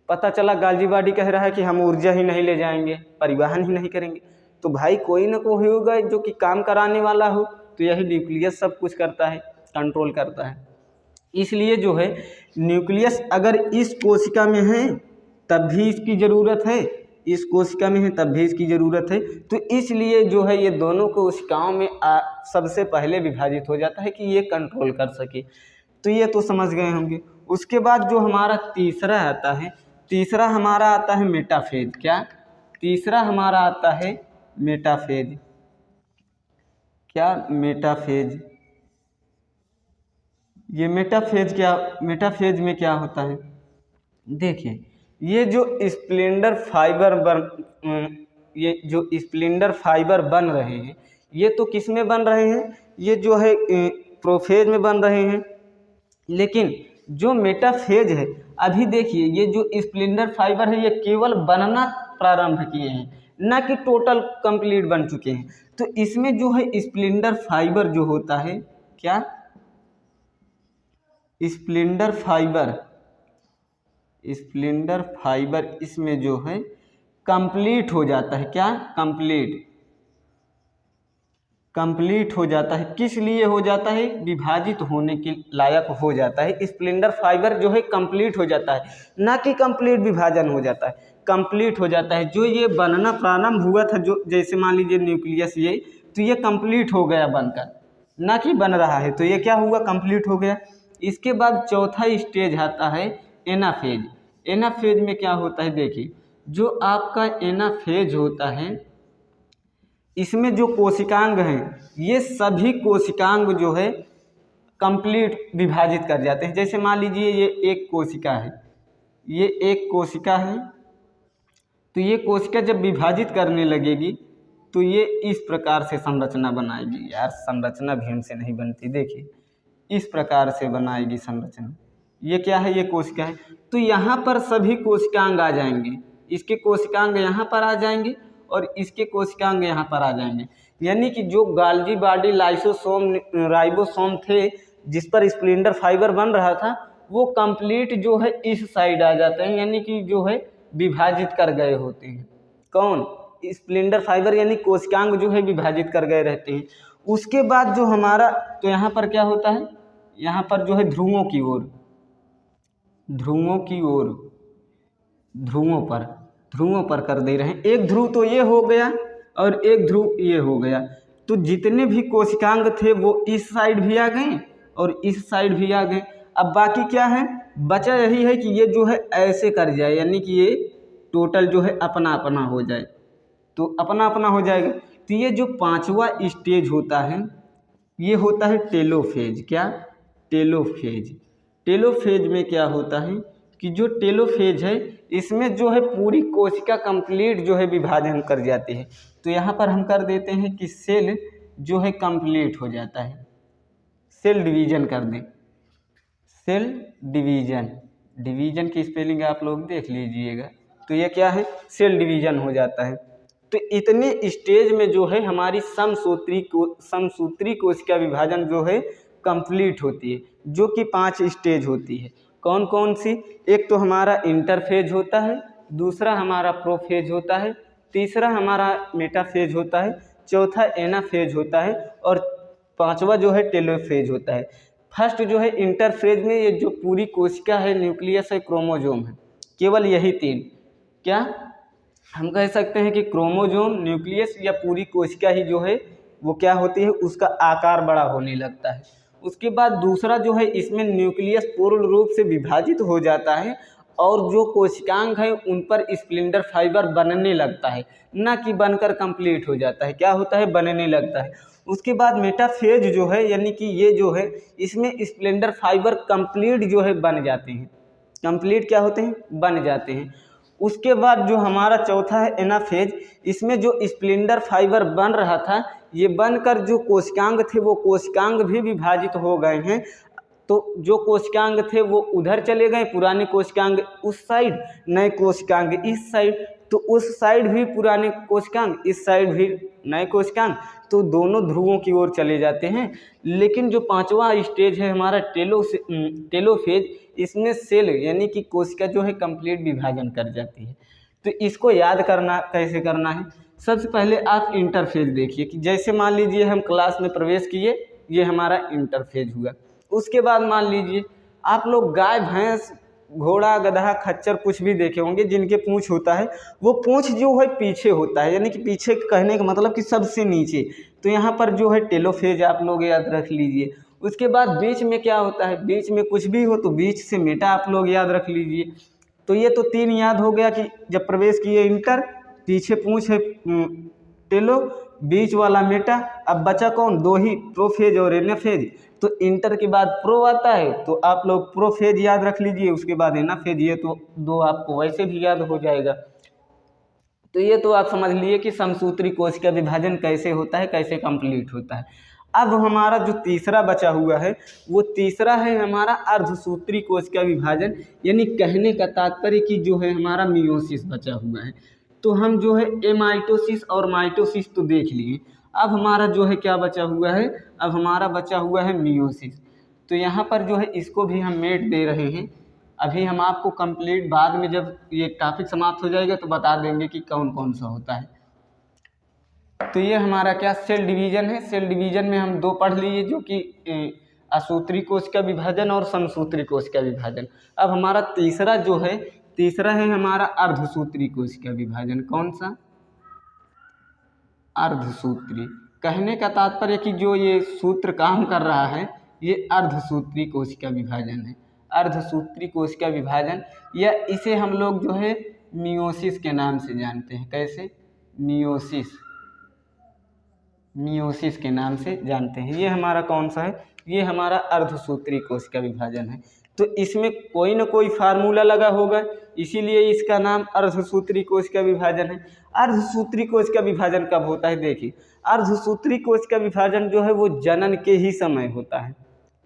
पता चला गाल्गी बॉडी कह रहा है कि हम ऊर्जा ही नहीं ले जाएंगे, परिवहन ही नहीं करेंगे, तो भाई कोई ना कोई होगा जो कि काम कराने वाला हो, तो यही न्यूक्लियस सब कुछ करता है, कंट्रोल करता है। इसलिए जो है न्यूक्लियस अगर इस कोशिका में है तब भी इसकी ज़रूरत है, इस कोशिका में है तब भी इसकी ज़रूरत है। तो इसलिए जो है ये दोनों कोशिकाओं में सबसे पहले विभाजित हो जाता है कि ये कंट्रोल कर सके। तो ये तो समझ गए होंगे। उसके बाद जो हमारा तीसरा आता है, तीसरा हमारा आता है मेटाफेज। क्या? तीसरा हमारा आता है मेटाफेज। क्या? मेटाफेज। ये मेटाफेज में क्या होता है? देखिए, ये जो स्प्लेंडर फाइबर बन रहे हैं, ये तो किस में बन रहे हैं? ये जो है प्रोफेज में बन रहे हैं। लेकिन जो मेटाफेज है, अभी देखिए ये जो स्प्लेंडर फाइबर है ये केवल बनना प्रारंभ किए हैं, ना कि टोटल कंप्लीट बन चुके हैं। तो इसमें जो है स्प्लेंडर फाइबर जो होता है, क्या? स्प्लेंडर फाइबर इसमें जो है कंप्लीट हो जाता है। क्या? कंप्लीट हो जाता है। किस लिए हो जाता है? विभाजित होने के लायक हो जाता है। स्प्लेंडर फाइबर जो है कंप्लीट हो जाता है, ना कि कंप्लीट विभाजन हो जाता है, कंप्लीट हो जाता है। जो ये बनना प्रारंभ हुआ था, जो जैसे मान लीजिए न्यूक्लियस ये, तो ये कंप्लीट हो गया बनकर, ना कि बन रहा है, तो ये क्या हुआ? कंप्लीट हो गया। इसके बाद चौथा स्टेज आता है एनाफेज। एनाफेज में क्या होता है? देखिए, जो आपका एनाफेज होता है इसमें जो कोशिकांग हैं ये सभी कोशिकांग जो है कंप्लीट विभाजित कर जाते हैं। जैसे मान लीजिए ये एक कोशिका है, तो ये कोशिका जब विभाजित करने लगेगी तो ये इस प्रकार से संरचना बनाएगी। यार संरचना भी हमसे नहीं बनती, देखिए इस प्रकार से बनाएगी संरचना। ये क्या है? ये कोशिका है। तो यहाँ पर सभी कोशिकांग आ जाएंगे, इसके कोशिकांग यहाँ पर आ जाएंगे और इसके कोशिकांग यहाँ पर आ जाएंगे। यानी कि जो गाल्गी बॉडी, लाइसोसोम, राइबोसोम थे जिस पर स्प्लेंडर फाइबर बन रहा था, वो कंप्लीट जो है इस साइड आ जाते हैं, यानी कि जो है विभाजित कर गए होते हैं। कौन? स्प्लेंडर फाइबर, यानी कोशिकांग जो है विभाजित कर गए रहते हैं। उसके बाद जो हमारा, तो यहाँ पर क्या होता है? यहाँ पर जो है ध्रुवों पर कर दे रहे हैं। एक ध्रुव तो ये हो गया और एक ध्रुव ये हो गया। तो जितने भी कोशिकांग थे वो इस साइड भी आ गए और इस साइड भी आ गए। अब बाकी क्या है? बचा यही है कि ये जो है ऐसे कर जाए, यानी कि ये टोटल जो है अपना अपना हो जाए, तो अपना अपना हो जाएगा। तो ये जो पांचवा स्टेज होता है ये होता है टेलोफेज। क्या? टेलोफेज में क्या होता है कि जो टेलोफेज है इसमें जो है पूरी कोशिका कंप्लीट जो है विभाजन कर जाती है। तो यहाँ पर हम कर देते हैं कि सेल जो है कंप्लीट हो जाता है, सेल डिवीजन कर दें। सेल डिवीजन, डिवीजन की स्पेलिंग आप लोग देख लीजिएगा। तो ये क्या है, सेल डिवीजन हो जाता है। तो इतने स्टेज में जो है हमारी समसूत्री कोशिका विभाजन जो है कंप्लीट होती है, जो कि 5 स्टेज होती है। कौन कौन सी? एक तो हमारा इंटरफेज होता है, दूसरा हमारा प्रोफेज होता है, तीसरा हमारा मेटाफेज होता है, चौथा एनाफेज होता है और पांचवा जो है टेलोफेज होता है। फर्स्ट जो है इंटरफेज में ये जो पूरी कोशिका है, न्यूक्लियस है, क्रोमोजोम है, केवल यही 3, क्या हम कह सकते हैं कि क्रोमोजोम, न्यूक्लियस या पूरी कोशिका ही जो है वो क्या होती है, उसका आकार बड़ा होने लगता है। उसके बाद दूसरा जो है इसमें न्यूक्लियस पूर्ण रूप से विभाजित हो जाता है और जो कोशिकांग है उन पर स्प्लिंडर फाइबर बनने लगता है, ना कि बनकर कंप्लीट हो जाता है, क्या होता है, बनने लगता है। उसके बाद मेटाफेज जो है, यानी कि ये जो है इसमें स्प्लेंडर फाइबर कंप्लीट जो है बन जाते हैं, कंप्लीट क्या होते हैं, बन जाते हैं। उसके बाद जो हमारा चौथा है एनाफेज, इसमें जो स्प्लेंडर फाइबर बन रहा था ये बनकर जो कोशिकांग थे वो कोशिकांग भी विभाजित हो गए हैं। तो जो कोशिकांग थे वो उधर चले गए, पुराने कोशिकांग उस साइड, नए कोशिकांग इस साइड। तो उस साइड भी पुराने कोशिकांग, इस साइड भी नए कोशिकांग, तो दोनों ध्रुवों की ओर चले जाते हैं। लेकिन जो 5वां स्टेज है हमारा टेलोफेज, इसमें सेल यानी कि कोशिका जो है कंप्लीट विभाजन कर जाती है। तो इसको याद करना कैसे करना है, सबसे पहले आप इंटरफेज देखिए कि जैसे मान लीजिए हम क्लास में प्रवेश किए, ये हमारा इंटरफेज हुआ। उसके बाद मान लीजिए आप लोग गाय, भैंस, घोड़ा, गधा, खच्चर कुछ भी देखे होंगे जिनके पूंछ होता है, वो पूंछ जो है पीछे होता है, यानी कि पीछे कहने का मतलब कि सबसे नीचे। तो यहाँ पर जो है टेलोफेज आप लोग याद रख लीजिए। उसके बाद बीच में क्या होता है, बीच में कुछ भी हो तो बीच से मेटा आप लोग याद रख लीजिए। तो ये तो 3 याद हो गया कि जब प्रवेश किए इंटर, पीछे पूंछ है टेलो, बीच वाला मेटा। अब बचा कौन, 2 ही, प्रोफेज और एनाफेज। तो इंटर के बाद प्रो आता है तो आप लोग प्रोफेज याद रख लीजिए, उसके बाद एनाफेज, ये तो 2 आपको वैसे भी याद हो जाएगा। तो ये तो आप समझ लिए कि समसूत्री कोशिका विभाजन कैसे होता है, कैसे कंप्लीट होता है। अब हमारा जो तीसरा बचा हुआ है वो तीसरा है हमारा अर्धसूत्री कोशिका विभाजन, यानी कहने का तात्पर्य कि जो है हमारा मियोसिस बचा हुआ है। तो हम जो है एमाइटोसिस और माइटोसिस तो देख लिए, अब हमारा जो है क्या बचा हुआ है, अब हमारा बचा हुआ है मियोसिस। तो यहाँ पर जो है इसको भी हम मेट दे रहे हैं। अभी हम आपको कंप्लीट बाद में जब ये टॉपिक समाप्त हो जाएगा तो बता देंगे कि कौन कौन सा होता है। तो ये हमारा क्या सेल डिवीजन है। सेल डिवीजन में हम 2 पढ़ लिए, जो कि असूत्री कोशिका विभाजन और समसूत्री कोशिका विभाजन। अब हमारा तीसरा जो है, तीसरा है हमारा अर्धसूत्री कोशिका विभाजन। कौन सा, अर्धसूत्री। कहने का तात्पर्य कि जो ये सूत्र काम कर रहा है ये अर्धसूत्री कोशिका विभाजन है। अर्धसूत्री कोशिका विभाजन, या इसे हम लोग जो है मियोसिस के नाम से जानते हैं। कैसे, मियोसिस, मियोसिस के नाम से जानते हैं। ये हमारा कौन सा है, ये हमारा अर्धसूत्री कोशिका विभाजन है। तो इसमें कोई ना कोई फार्मूला लगा होगा, इसीलिए इसका नाम अर्धसूत्री कोशिका विभाजन है। अर्धसूत्री कोशिका विभाजन कब होता है, देखिए अर्धसूत्री कोशिका विभाजन जो है वो जनन के ही समय होता है।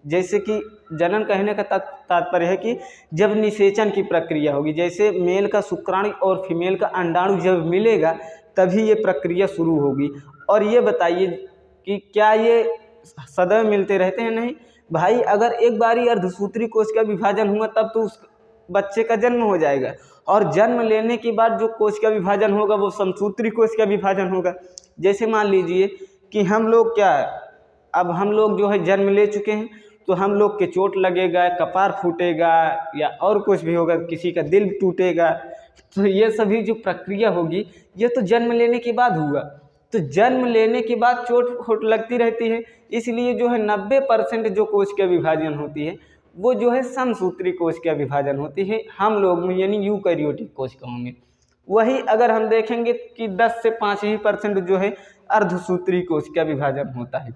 जैसे कि जनन कहने का तात्पर्य है कि जब निषेचन की प्रक्रिया होगी, जैसे मेल का शुक्राणु और फीमेल का अंडाणु जब मिलेगा तभी ये प्रक्रिया शुरू होगी। और ये बताइए कि क्या ये सदैव मिलते रहते हैं? नहीं भाई, अगर एक बारी अर्धसूत्री कोशिका विभाजन हुआ तब तो उस बच्चे का जन्म हो जाएगा, और जन्म लेने के बाद जो कोशिका विभाजन होगा वो समसूत्री कोशिका विभाजन होगा। जैसे मान लीजिए कि हम लोग क्या है, अब हम लोग जो है जन्म ले चुके हैं, तो हम लोग के चोट लगेगा, कपार फूटेगा या और कुछ भी होगा, किसी का दिल टूटेगा, तो ये सभी जो प्रक्रिया होगी ये तो जन्म लेने के बाद हुआ। तो जन्म लेने के बाद चोट खोट लगती रहती है, इसलिए जो है 90% जो कोशिका विभाजन होती है वो जो है समसूत्री कोशिका विभाजन होती है हम लोग में, यानी यूकैरियोटिक कोशिकाओं में। वही अगर हम देखेंगे कि 10 से 5% जो है अर्धसूत्री कोशिका विभाजन होता है।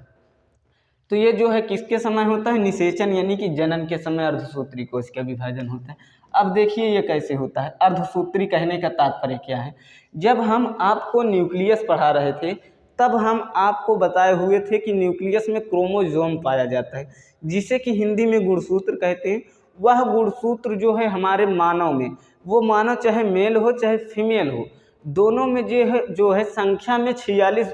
तो ये जो है किसके समय होता है, निषेचन यानी कि जनन के समय अर्धसूत्री कोशिका विभाजन होता है। अब देखिए ये कैसे होता है। अर्धसूत्री कहने का तात्पर्य क्या है, जब हम आपको न्यूक्लियस पढ़ा रहे थे तब हम आपको बताए हुए थे कि न्यूक्लियस में क्रोमोसोम पाया जाता है, जिसे कि हिंदी में गुणसूत्र कहते हैं, वह गुणसूत्र जो है हमारे मानव में, वो मानव चाहे मेल हो चाहे फीमेल हो, दोनों में जो है संख्या में 46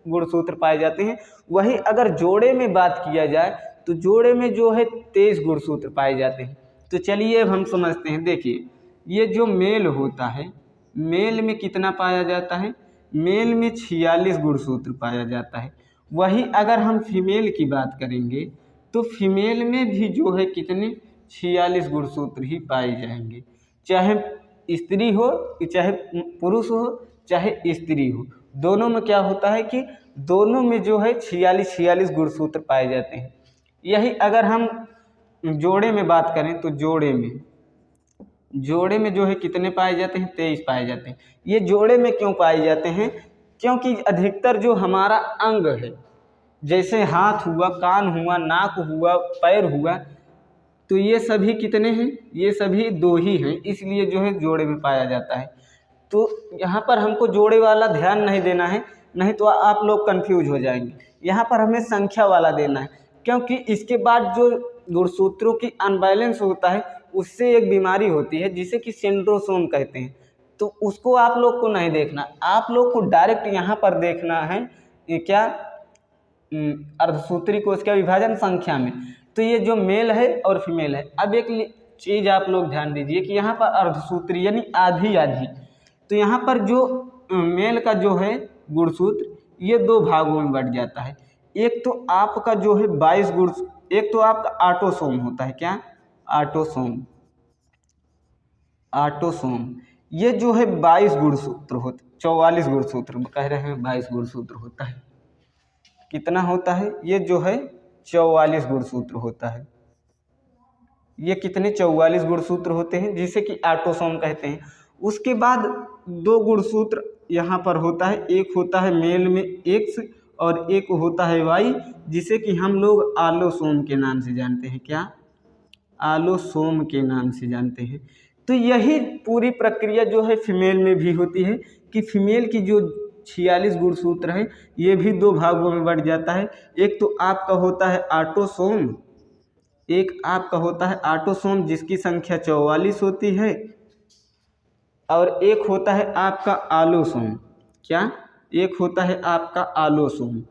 गुणसूत्र पाए जाते हैं। वही अगर जोड़े में बात किया जाए तो जोड़े में जो है 23 गुणसूत्र पाए जाते हैं। तो चलिए अब हम समझते हैं। देखिए, ये जो मेल होता है, मेल में कितना पाया जाता है? मेल में 46 गुणसूत्र पाया जाता है। वही अगर हम फीमेल की बात करेंगे तो फीमेल में भी जो है कितने 46 गुणसूत्र ही पाए जाएंगे, चाहे स्त्री हो चाहे पुरुष हो चाहे स्त्री हो, दोनों में क्या होता है कि दोनों में जो है 46 गुणसूत्र पाए जाते हैं। यही अगर हम जोड़े में बात करें तो जोड़े में जो है कितने पाए जाते हैं? 23 पाए जाते हैं। ये जोड़े में क्यों पाए जाते हैं? क्योंकि अधिकतर जो हमारा अंग है, जैसे हाथ हुआ, कान हुआ, नाक हुआ, पैर हुआ, तो ये सभी कितने हैं? ये सभी 2 ही हैं, इसलिए जो है जोड़े में पाया जाता है। तो यहाँ पर हमको जोड़े वाला ध्यान नहीं देना है, नहीं तो आप लोग कंफ्यूज हो जाएंगे। यहाँ पर हमें संख्या वाला देना है, क्योंकि इसके बाद जो गुणसूत्रों की अनबैलेंस होता है उससे एक बीमारी होती है जिसे कि सेंट्रोसोम कहते हैं। तो उसको आप लोग को नहीं देखना, आप लोग को डायरेक्ट यहाँ पर देखना है ये क्या, अर्धसूत्री कोश का विभाजन संख्या में। तो ये जो मेल है और फीमेल है। अब एक चीज़ आप लोग ध्यान दीजिए कि यहाँ पर अर्धसूत्री यानी आधी आधी, तो यहाँ पर जो मेल का जो है गुणसूत्र ये 2 भागों में बढ़ जाता है। एक तो आपका जो है 22 गुण, एक तो आपका ऑटोसोम होता है। क्या? ऑटोसोम ये जो है 22 गुणसूत्र होता, 44 गुणसूत्र कह रहे हैं, 22 गुणसूत्र होता है। कितना होता है? ये जो है 44 गुणसूत्र होता है। ये कितने 44 गुणसूत्र होते हैं जिसे कि ऑटोसोम कहते हैं। उसके बाद 2 गुणसूत्र यहाँ पर होता है, एक होता है मेल में X और एक होता है Y, जिसे कि हम लोग आलोसोम के नाम से जानते हैं। क्या? आलोसोम के नाम से जानते हैं। तो यही पूरी प्रक्रिया जो है फीमेल में भी होती है कि फीमेल की जो 46 गुणसूत्र है ये भी 2 भागों में बढ़ जाता है। एक तो आपका होता है ऑटोसोम, एक आपका होता है ऑटोसोम जिसकी संख्या 44 होती है, और एक होता है आपका आलोसोम। क्या? एक होता है आपका आलोसोम।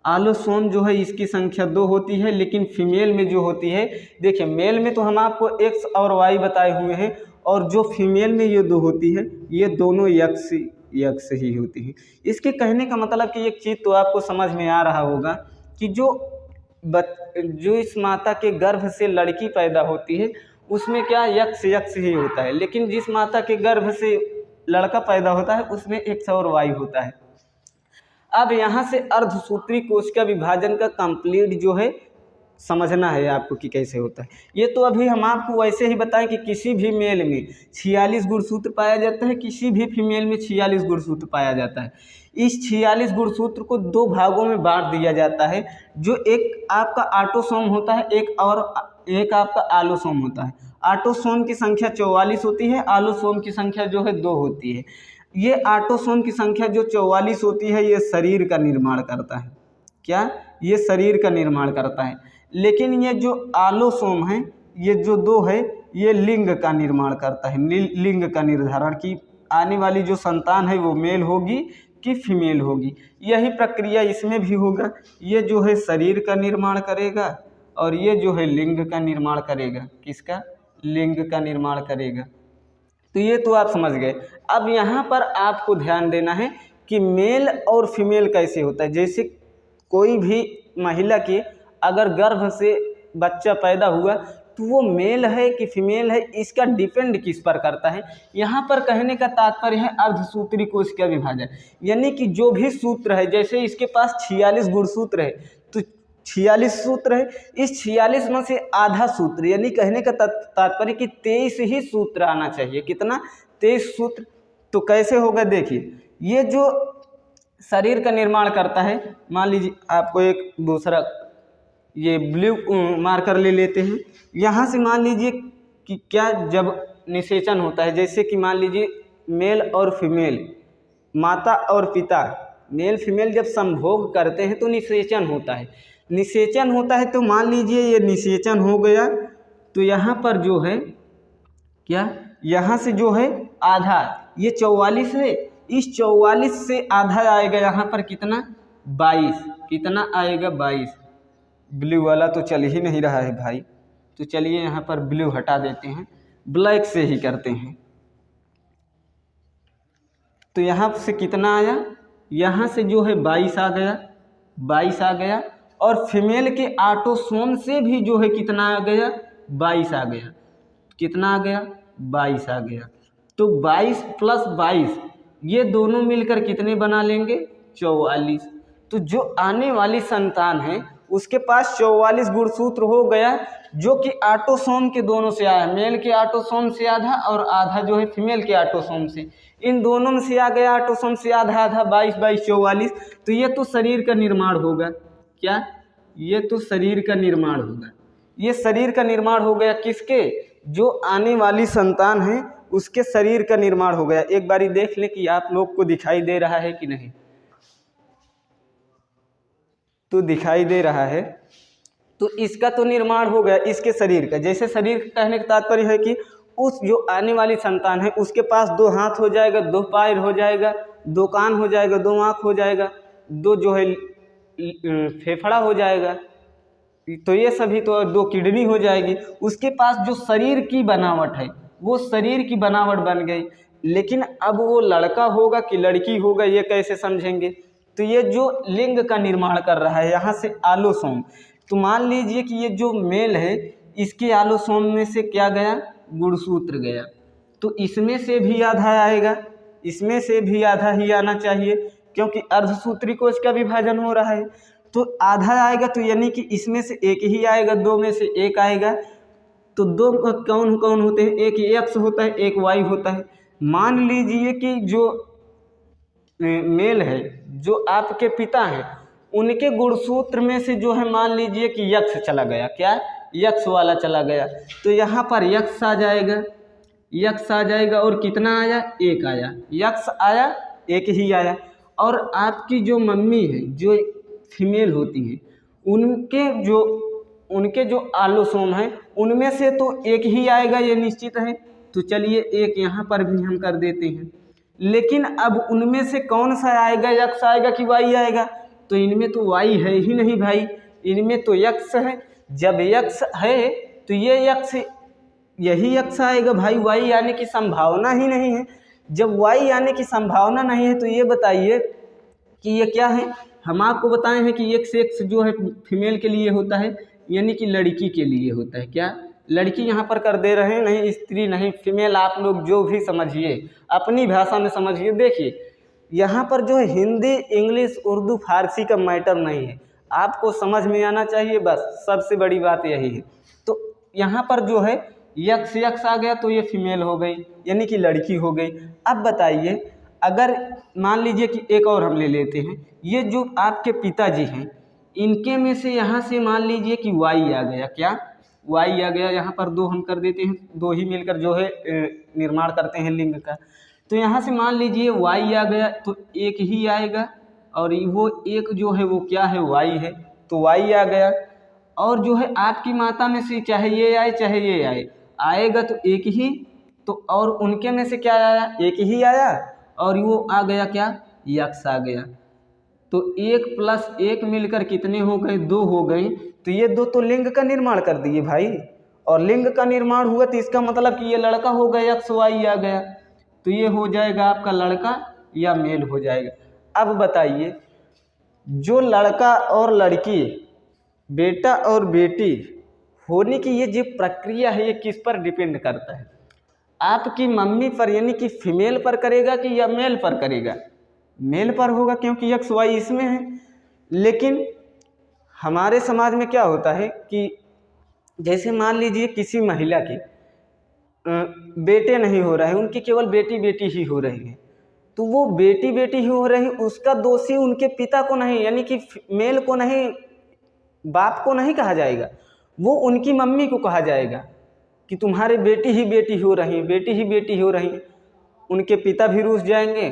आलोसोम जो है इसकी संख्या 2 होती है, लेकिन फीमेल में जो होती है, देखिए मेल में तो हम आपको X और Y बताए हुए हैं, और जो फीमेल में ये 2 होती है ये दोनों यक्स ही होती है। इसके कहने का मतलब कि एक चीज़ तो आपको समझ में आ रहा होगा कि जो इस माता के गर्भ से लड़की पैदा होती है उसमें क्या यक्स ही होता है, लेकिन जिस माता के गर्भ से लड़का पैदा होता है उसमें X और Y होता है। अब यहाँ से अर्धसूत्री कोश का विभाजन का कंप्लीट जो है समझना है आपको कि कैसे होता है। ये तो अभी हम आपको वैसे ही बताएं कि किसी भी मेल में 46 गुणसूत्र पाया जाता है, किसी भी फीमेल में 46 गुणसूत्र पाया जाता है। इस 46 गुणसूत्र को 2 भागों में बांट दिया जाता है, जो एक आपका ऑटोसोम होता है, एक आपका आलोसोम होता है। ऑटोसोम की संख्या 44 होती है, आलोसोम की संख्या जो है 2 होती है। ये ऑटोसोम की संख्या जो 44 होती है ये शरीर का निर्माण करता है। क्या? ये शरीर का निर्माण करता है। लेकिन ये जो आलोसोम है ये जो 2 है ये लिंग का निर्माण करता है, लिंग का निर्धारण की आने वाली जो संतान है वो मेल होगी कि फीमेल होगी। यही प्रक्रिया इसमें भी होगा। ये जो है शरीर का निर्माण करेगा और ये जो है लिंग का निर्माण करेगा। किसका? लिंग का निर्माण करेगा। तो ये तो आप समझ गए। अब यहाँ पर आपको ध्यान देना है कि मेल और फीमेल कैसे होता है। जैसे कोई भी महिला के अगर गर्भ से बच्चा पैदा हुआ तो वो मेल है कि फीमेल है, इसका डिपेंड किस पर करता है। यहाँ पर कहने का तात्पर्य है अर्धसूत्री कोश का विभाजन, यानी कि जो भी सूत्र है, जैसे इसके पास 46 गुणसूत्र है तो 46 सूत्र है, इस 46 में से आधा सूत्र, यानी कहने का तात्पर्य कि 23 ही सूत्र आना चाहिए। कितना? 23 सूत्र। तो कैसे होगा? देखिए, ये जो शरीर का निर्माण करता है, मान लीजिए आपको एक दूसरा ये ब्लू मार्कर ले लेते हैं। यहाँ से मान लीजिए कि क्या जब निषेचन होता है, जैसे कि मान लीजिए मेल और फीमेल, माता और पिता, मेल फीमेल जब संभोग करते हैं तो निषेचन होता है। निषेचन होता है तो मान लीजिए ये निषेचन हो गया, तो यहाँ पर जो है क्या, यहाँ से जो है आधा, ये 44 है, इस 44 से आधा आएगा यहाँ पर कितना, 22, कितना आएगा 22। ब्लू वाला तो चल ही नहीं रहा है भाई, तो चलिए यहाँ पर ब्लू हटा देते हैं, ब्लैक से ही करते हैं। तो यहाँ से कितना आया, यहाँ से जो है 22 आ गया, 22 आ गया, और फीमेल के ऑटोसोम से भी जो है कितना आ गया, 22 आ गया, कितना आ गया, 22 आ गया। तो 22 प्लस 22 ये दोनों मिलकर कितने बना लेंगे, 44। तो जो आने वाली संतान है उसके पास 44 गुणसूत्र हो गया, जो कि ऑटोसोम के दोनों से आया, मेल के ऑटोसोम से आधा और आधा जो है फीमेल के ऑटोसोम से, इन दोनों में से आ गया ऑटोसोम से आधा आधा, 22 22 44। तो ये तो शरीर का निर्माण होगा, क्या, ये तो शरीर का निर्माण होगा, ये शरीर का निर्माण हो गया, किसके, जो आने वाली संतान है उसके शरीर का निर्माण हो गया। एक बारी देख ले कि आप लोग को दिखाई दे रहा है कि नहीं, तो दिखाई दे रहा है, तो इसका तो निर्माण हो गया इसके शरीर का। जैसे शरीर का कहने का तात्पर्य है कि उस जो आने वाली संतान है उसके पास 2 हाथ हो जाएगा, 2 पैर हो जाएगा, 2 कान हो जाएगा, 2 आँख हो जाएगा, 2 जो है फेफड़ा हो जाएगा, तो ये सभी, तो 2 किडनी हो जाएगी। उसके पास जो शरीर की बनावट है वो शरीर की बनावट बन गई। लेकिन अब वो लड़का होगा कि लड़की होगा ये कैसे समझेंगे, तो ये जो लिंग का निर्माण कर रहा है यहाँ से आलोसोम, तो मान लीजिए कि ये जो मेल है इसके आलोसोम में से क्या गया, गुणसूत्र गया, तो इसमें से भी आधा आएगा, इसमें से भी आधा ही आना चाहिए, क्योंकि अर्धसूत्री कोश का विभाजन हो रहा है, तो आधा आएगा, तो यानी कि इसमें से एक ही आएगा, 2 में से एक आएगा। तो 2 कौन कौन होते हैं, एक एक्स होता है, एक वाई होता है। मान लीजिए कि जो मेल है, जो आपके पिता हैं, उनके गुणसूत्र में से जो है मान लीजिए कि यक्ष चला गया, क्या, यक्ष वाला चला गया, तो यहाँ पर यक्ष आ जाएगा, यक्ष आ जाएगा, और कितना आया, 1 आया, यक्ष आया, 1 ही आया। और आपकी जो मम्मी है जो फीमेल होती हैं, उनके जो आलोसोम हैं उनमें से तो 1 ही आएगा, ये निश्चित है। तो चलिए 1 यहाँ पर भी हम कर देते हैं। लेकिन अब उनमें से कौन सा आएगा, यक्ष आएगा कि वाई आएगा, तो इनमें तो वाई है ही नहीं भाई, इनमें तो यक्ष है। जब यक्ष है तो ये यक्ष, यही यक्ष आएगा भाई, वाई आने की संभावना ही नहीं है। जब वाई आने की संभावना नहीं है तो ये बताइए कि ये क्या है। हम आपको बताए हैं कि एक सेक्स जो है फीमेल के लिए होता है, यानी कि लड़की के लिए होता है, क्या, लड़की यहाँ पर कर दे रहे हैं, नहीं स्त्री नहीं फीमेल, आप लोग जो भी समझिए अपनी भाषा में समझिए। देखिए यहाँ पर जो है हिंदी इंग्लिश उर्दू फारसी का मैटर नहीं है, आपको समझ में आना चाहिए, बस सबसे बड़ी बात यही है। तो यहाँ पर जो है यक्ष यक्ष आ गया तो ये फीमेल हो गई, यानी कि लड़की हो गई। अब बताइए, अगर मान लीजिए कि एक और हम ले लेते हैं, ये जो आपके पिताजी हैं इनके में से यहाँ से मान लीजिए कि वाई आ गया, क्या, वाई आ गया, यहाँ पर 2 हम कर देते हैं, 2 ही मिलकर जो है निर्माण करते हैं लिंग का। तो यहाँ से मान लीजिए वाई आ गया तो 1 ही आएगा, और वो 1 जो है वो क्या है, वाई है, तो वाई आ गया। और जो है आपकी माता में से चाहे ये आए चाहे ये आए, आएगा तो 1 ही, तो और उनके में से क्या आया, 1 ही आया, और वो आ गया क्या, यक्ष आ गया। तो 1 प्लस 1 मिलकर कितने हो गए, 2 हो गए। तो ये 2 तो लिंग का निर्माण कर दिए भाई, और लिंग का निर्माण हुआ तो इसका मतलब कि ये लड़का हो गया, यक्ष वाई आ गया, तो ये हो जाएगा आपका लड़का या मेल हो जाएगा। अब बताइए, जो लड़का और लड़की, बेटा और बेटी होने की ये जो प्रक्रिया है ये किस पर डिपेंड करता है, आपकी मम्मी पर, यानी कि फीमेल पर करेगा कि या मेल पर करेगा, मेल पर होगा, क्योंकि एक्स वाई इसमें है। लेकिन हमारे समाज में क्या होता है कि जैसे मान लीजिए किसी महिला के बेटे नहीं हो रहे हैं, उनकी केवल बेटी बेटी ही हो रही है, तो वो बेटी बेटी ही हो रही, उसका दोषी उनके पिता को नहीं, यानी कि मेल को नहीं, बाप को नहीं कहा जाएगा, वो उनकी मम्मी को कहा जाएगा कि तुम्हारे बेटी ही बेटी हो रही, बेटी ही बेटी हो रही। उनके पिता भी रूठ जाएंगे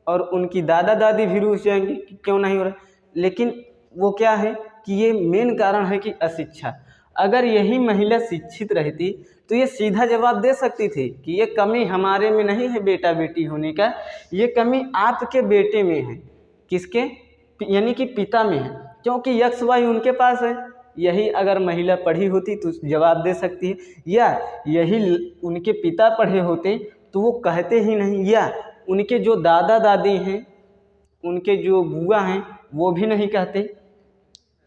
और उनकी दादा दादी भी रूठ जाएंगे कि क्यों नहीं हो रहा। लेकिन वो क्या है कि ये मेन कारण है कि अशिक्षा। अगर यही महिला शिक्षित रहती तो ये सीधा जवाब दे सकती थी कि ये कमी हमारे में नहीं है बेटा बेटी होने का, ये कमी आपके बेटे में है। किसके? यानी कि पिता में है, क्योंकि यक्स वाई उनके पास है। यही अगर महिला पढ़ी होती तो जवाब दे सकती है, या यही उनके पिता पढ़े होते तो वो कहते ही नहीं, या उनके जो दादा दादी हैं, उनके जो बुआ हैं, वो भी नहीं कहते,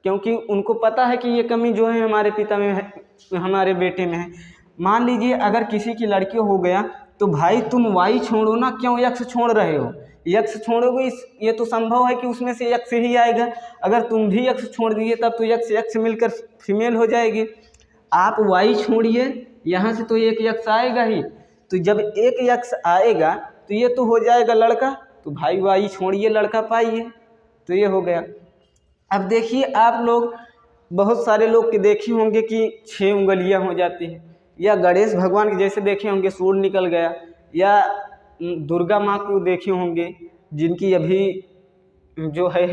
क्योंकि उनको पता है कि ये कमी जो है हमारे पिता में है, हमारे बेटे में है। मान लीजिए अगर किसी की लड़की हो गया तो भाई तुम वाई छोड़ो ना, क्यों यक्स छोड़ रहे हो? यक्स छोड़ोगे ये तो संभव है कि उसमें से यक्स ही आएगा। अगर तुम भी यक्स छोड़ दिए तब तो यक्स यक्स मिलकर फीमेल हो जाएगी। आप वाई छोड़िए, यहाँ से तो एक यक्स आएगा ही, तो जब एक यक्स आएगा तो ये तो हो जाएगा लड़का, तो भाई वाई छोड़िए लड़का पाइए, तो ये हो गया। अब देखिए आप लोग बहुत सारे लोग के देखे होंगे कि 6 उंगलियां हो जाती हैं, या गणेश भगवान के जैसे देखे होंगे सूंड निकल गया, या दुर्गा माँ को देखे होंगे जिनकी अभी जो है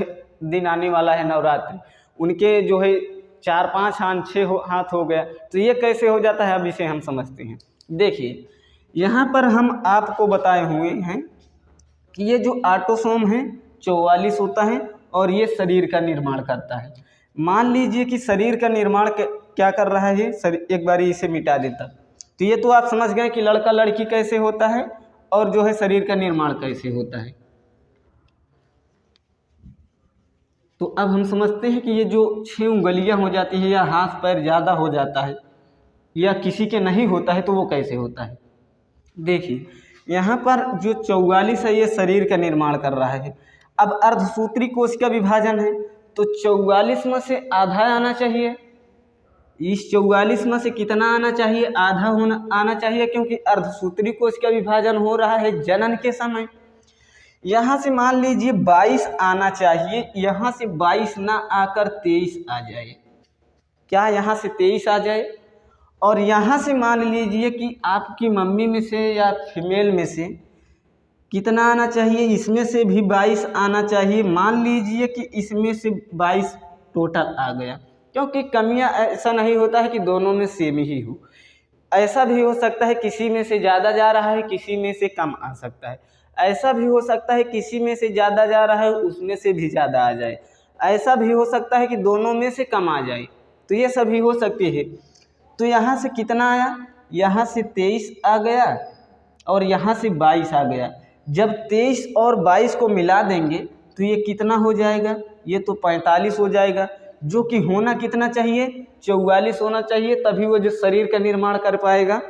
दिन आने वाला है नवरात्रि, उनके जो है 4-5 हाथ 6 हाथ हो गया। तो ये कैसे हो जाता है, अब इसे हम समझते हैं। देखिए यहाँ पर हम आपको बताए हुए हैं कि ये जो ऑटोसोम है 44 होता है और ये शरीर का निर्माण करता है। मान लीजिए कि शरीर का निर्माण क्या कर रहा है, एक बार इसे मिटा देता तो ये तो आप समझ गए कि लड़का लड़की कैसे होता है और जो है शरीर का निर्माण कैसे होता है। तो अब हम समझते हैं कि ये जो 6 उंगलियां हो जाती है या हाथ पैर ज़्यादा हो जाता है या किसी के नहीं होता है तो वो कैसे होता है। देखिए यहाँ पर जो 44 है ये शरीर का निर्माण कर रहा है। अब अर्धसूत्री कोश का विभाजन है तो 44 में से आधा आना चाहिए, इस 44 में से कितना आना चाहिए, आधा आना चाहिए, क्योंकि अर्धसूत्री कोश का विभाजन हो रहा है जनन के समय। यहाँ से मान लीजिए 22 आना चाहिए, यहाँ से 22 ना आकर 23 आ जाए, क्या यहाँ से 23 आ जाए, और यहाँ से मान लीजिए कि आपकी मम्मी में से या फीमेल में से कितना आना चाहिए, इसमें से भी 22 आना चाहिए। मान लीजिए कि इसमें से 22 टोटल आ गया, क्योंकि कमियां ऐसा नहीं होता है कि दोनों में सेम ही हो, ऐसा भी हो सकता है किसी में से ज़्यादा जा रहा है किसी में से कम आ सकता है, ऐसा भी हो सकता है किसी में से ज़्यादा जा रहा है उसमें से भी ज़्यादा आ जाए, ऐसा भी हो सकता है कि दोनों में से कम आ जाए, तो ये सभी हो सकती है। तो यहाँ से कितना आया, यहाँ से 23 आ गया और यहाँ से 22 आ गया। जब 23 और 22 को मिला देंगे तो ये कितना हो जाएगा, ये तो 45 हो जाएगा, जो कि होना कितना चाहिए, 44 होना चाहिए, तभी वो जो शरीर का निर्माण कर पाएगा।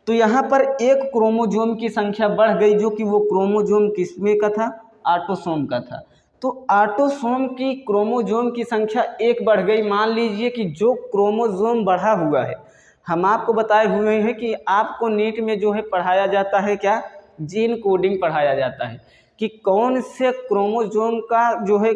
तो यहाँ पर एक क्रोमोजोम की संख्या बढ़ गई, जो कि वो क्रोमोजोम किसमें का था, ऑटोसोम का था। तो ऑटोसोम की क्रोमोजोम की संख्या 1 बढ़ गई। मान लीजिए कि जो क्रोमोजोम बढ़ा हुआ है, हम आपको बताए हुए हैं कि आपको नीट में जो है पढ़ाया जाता है क्या, जीन कोडिंग पढ़ाया जाता है कि कौन से क्रोमोजोम का जो है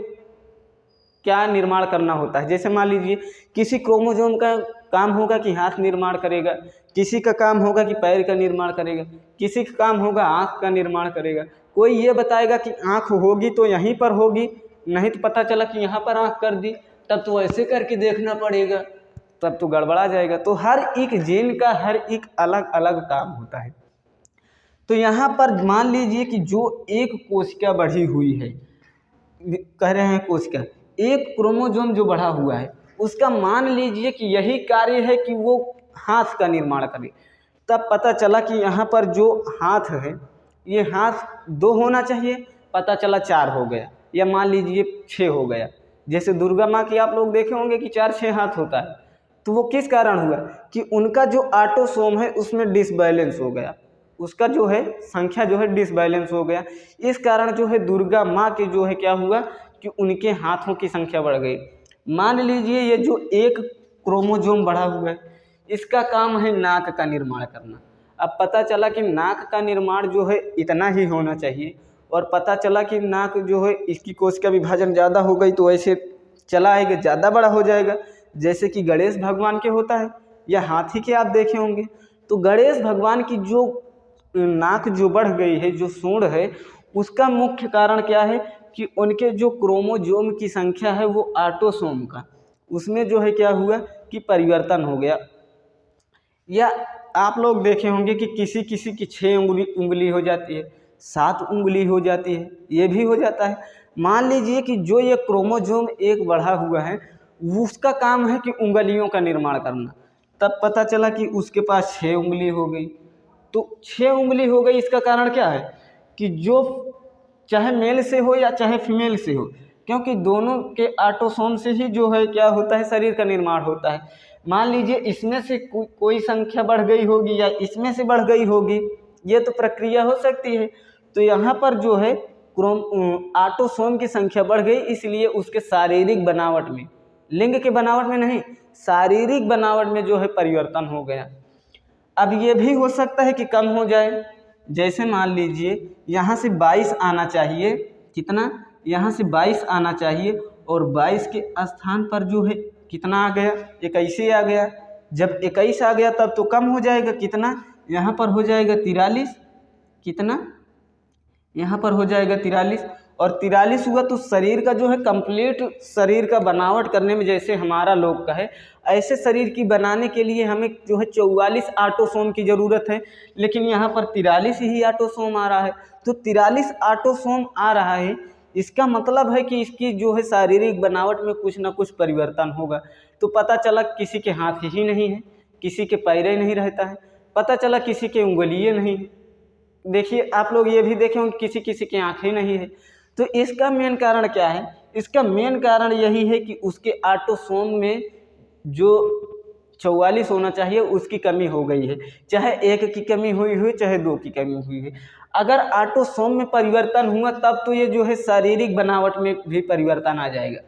क्या निर्माण करना होता है। जैसे मान लीजिए किसी क्रोमोजोम का काम होगा कि हाथ निर्माण करेगा, किसी का काम होगा कि पैर का निर्माण करेगा, किसी का काम होगा आँख का निर्माण करेगा। कोई ये बताएगा कि आँख होगी तो यहीं पर होगी, नहीं तो पता चला कि यहाँ पर आँख कर दी, तब तो ऐसे करके देखना पड़ेगा, तब तो गड़बड़ा जाएगा। तो हर एक जीन का हर एक अलग अलग काम होता है। तो यहाँ पर मान लीजिए कि जो एक कोशिका बढ़ी हुई है, कह रहे हैं कोशिका, एक क्रोमोजोम जो बढ़ा हुआ है उसका मान लीजिए कि यही कार्य है कि वो हाथ का निर्माण करे, तब पता चला कि यहाँ पर जो हाथ है ये हाथ 2 होना चाहिए, पता चला 4 हो गया, या मान लीजिए 6 हो गया। जैसे दुर्गा माँ की आप लोग देखे होंगे कि 4-6 हाथ होता है, तो वो किस कारण हुआ कि उनका जो ऑटोसोम है उसमें डिसबैलेंस हो गया, उसका जो है संख्या जो है डिसबैलेंस हो गया। इस कारण जो है दुर्गा माँ के जो है क्या हुआ कि उनके हाथों की संख्या बढ़ गई। मान लीजिए ये जो एक क्रोमोजोम बढ़ा हुआ है इसका काम है नाक का निर्माण करना। अब पता चला कि नाक का निर्माण जो है इतना ही होना चाहिए, और पता चला कि नाक जो है इसकी कोश का विभाजन ज़्यादा हो गई तो ऐसे चला आएगा, ज़्यादा बड़ा हो जाएगा, जैसे कि गणेश भगवान के होता है या हाथी के आप देखे होंगे। तो गणेश भगवान की जो नाक जो बढ़ गई है, जो सूंड है, उसका मुख्य कारण क्या है कि उनके जो क्रोमोजोम की संख्या है वो ऑटोसोम का, उसमें जो है क्या हुआ कि परिवर्तन हो गया। या आप लोग देखे होंगे कि किसी किसी की 6 उंगली हो जाती है, 7 उंगली हो जाती है, ये भी हो जाता है। मान लीजिए कि जो ये क्रोमोसोम एक बढ़ा हुआ है, उसका काम है कि उंगलियों का निर्माण करना। तब पता चला कि उसके पास 6 उंगली हो गई। तो 6 उंगली हो गई, इसका कारण क्या है कि जो चाहे मेल से हो या चाहे फीमेल से हो, क्योंकि दोनों के ऑटोसोम से ही जो है क्या होता है, शरीर का निर्माण होता है। मान लीजिए इसमें से कोई संख्या बढ़ गई होगी या इसमें से बढ़ गई होगी, ये तो प्रक्रिया हो सकती है। तो यहाँ पर जो है ऑटोसोम की संख्या बढ़ गई, इसलिए उसके शारीरिक बनावट में, लिंग के बनावट में नहीं, शारीरिक बनावट में जो है परिवर्तन हो गया। अब ये भी हो सकता है कि कम हो जाए, जैसे मान लीजिए यहाँ से 22 आना चाहिए, कितना, यहाँ से 22 आना चाहिए और 22 के स्थान पर जो है कितना आ गया, 21 आ गया। जब 21 आ गया तब तो कम हो जाएगा, कितना, यहाँ पर हो जाएगा 43, कितना, यहाँ पर हो जाएगा 43। और 43 हुआ तो शरीर का जो है कंप्लीट शरीर का बनावट करने में, जैसे हमारा लोग का है, ऐसे शरीर की बनाने के लिए हमें जो है 44 ऑटोसोम की ज़रूरत है, लेकिन यहाँ पर 43 ही ऑटोसोम आ रहा है। तो 43 ऑटोसोम आ रहा है, इसका मतलब है कि इसकी जो है शारीरिक बनावट में कुछ ना कुछ परिवर्तन होगा। तो पता चला किसी के हाथ ही नहीं है, किसी के पैर नहीं रहता है, पता चला किसी के उंगलियां नहीं है। देखिए आप लोग ये भी देखे होंगे किसी किसी की आँखें नहीं है। तो इसका मेन कारण क्या है, इसका मेन कारण यही है कि उसके ऑटोसोम में जो 44 होना चाहिए उसकी कमी हो गई है, चाहे 1 की कमी हुई हुई, चाहे 2 की कमी हुई है। अगर ऑटोसोम में परिवर्तन हुआ तब तो ये जो है शारीरिक बनावट में भी परिवर्तन आ जाएगा।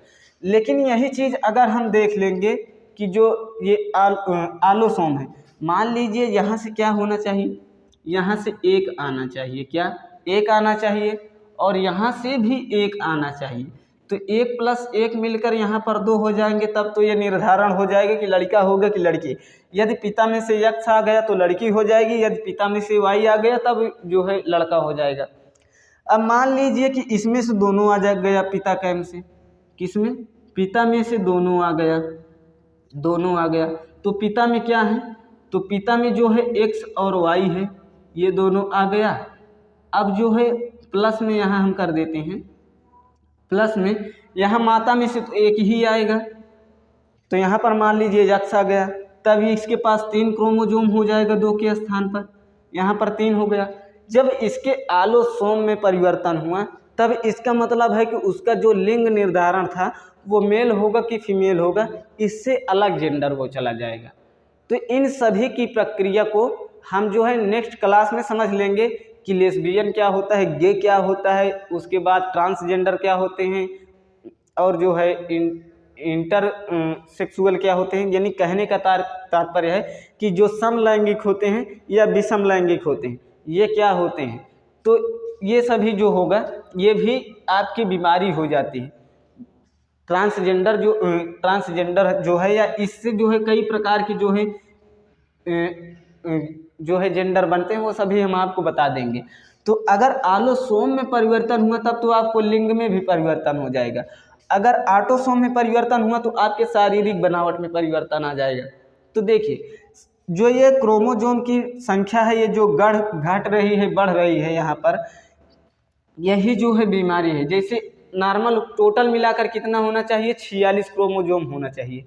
लेकिन यही चीज़ अगर हम देख लेंगे कि जो ये आलोसोम है, मान लीजिए यहाँ से क्या होना चाहिए, यहाँ से 1 आना चाहिए, क्या 1 आना चाहिए, और यहाँ से भी 1 आना चाहिए। तो 1 + 1 मिलकर यहाँ पर 2 हो जाएंगे, तब तो ये निर्धारण हो जाएगा कि लड़का होगा कि लड़की। यदि पिता में से X आ गया तो लड़की हो जाएगी, यदि पिता में से Y आ गया तब जो है लड़का हो जाएगा। अब मान लीजिए कि इसमें से दोनों आ गया, पिता कैम से, किसमें, पिता में से दोनों आ गया, दोनों आ गया। तो पिता में क्या है, तो पिता में जो है X और Y है, ये दोनों आ गया। अब जो है प्लस में यहाँ हम कर देते हैं, प्लस में यहाँ माता में से तो 1 ही आएगा, तो यहाँ पर मान लीजिए X आ गया, तब इसके पास 3 क्रोमोसोम हो जाएगा 2 के स्थान पर, यहाँ पर 3 हो गया। जब इसके आलोसोम में परिवर्तन हुआ तब इसका मतलब है कि उसका जो लिंग निर्धारण था वो मेल होगा कि फीमेल होगा, इससे अलग जेंडर वो चला जाएगा। तो इन सभी की प्रक्रिया को हम जो है नेक्स्ट क्लास में समझ लेंगे कि लेस्बियन क्या होता है, गे क्या होता है, उसके बाद ट्रांसजेंडर क्या होते हैं, और जो है इंटर सेक्सुअल क्या होते हैं। यानी कहने का तात्पर्य है कि जो समलैंगिक होते हैं या विषम लैंगिक होते हैं, ये क्या होते हैं। तो ये सभी जो होगा ये भी आपकी बीमारी हो जाती है। ट्रांसजेंडर जो है या इससे जो है कई प्रकार की जो है जेंडर बनते हैं, वो सभी हम आपको बता देंगे। तो अगर आलोसोम में परिवर्तन हुआ तब तो आपको लिंग में भी परिवर्तन हो जाएगा, अगर ऑटोसोम में परिवर्तन हुआ तो आपके शारीरिक बनावट में परिवर्तन आ जाएगा। तो देखिए जो ये क्रोमोसोम की संख्या है, ये जो घट रही है, बढ़ रही है, यहाँ पर यही जो है बीमारी है। जैसे नॉर्मल टोटल मिलाकर कितना होना चाहिए, 46 क्रोमोसोम होना चाहिए।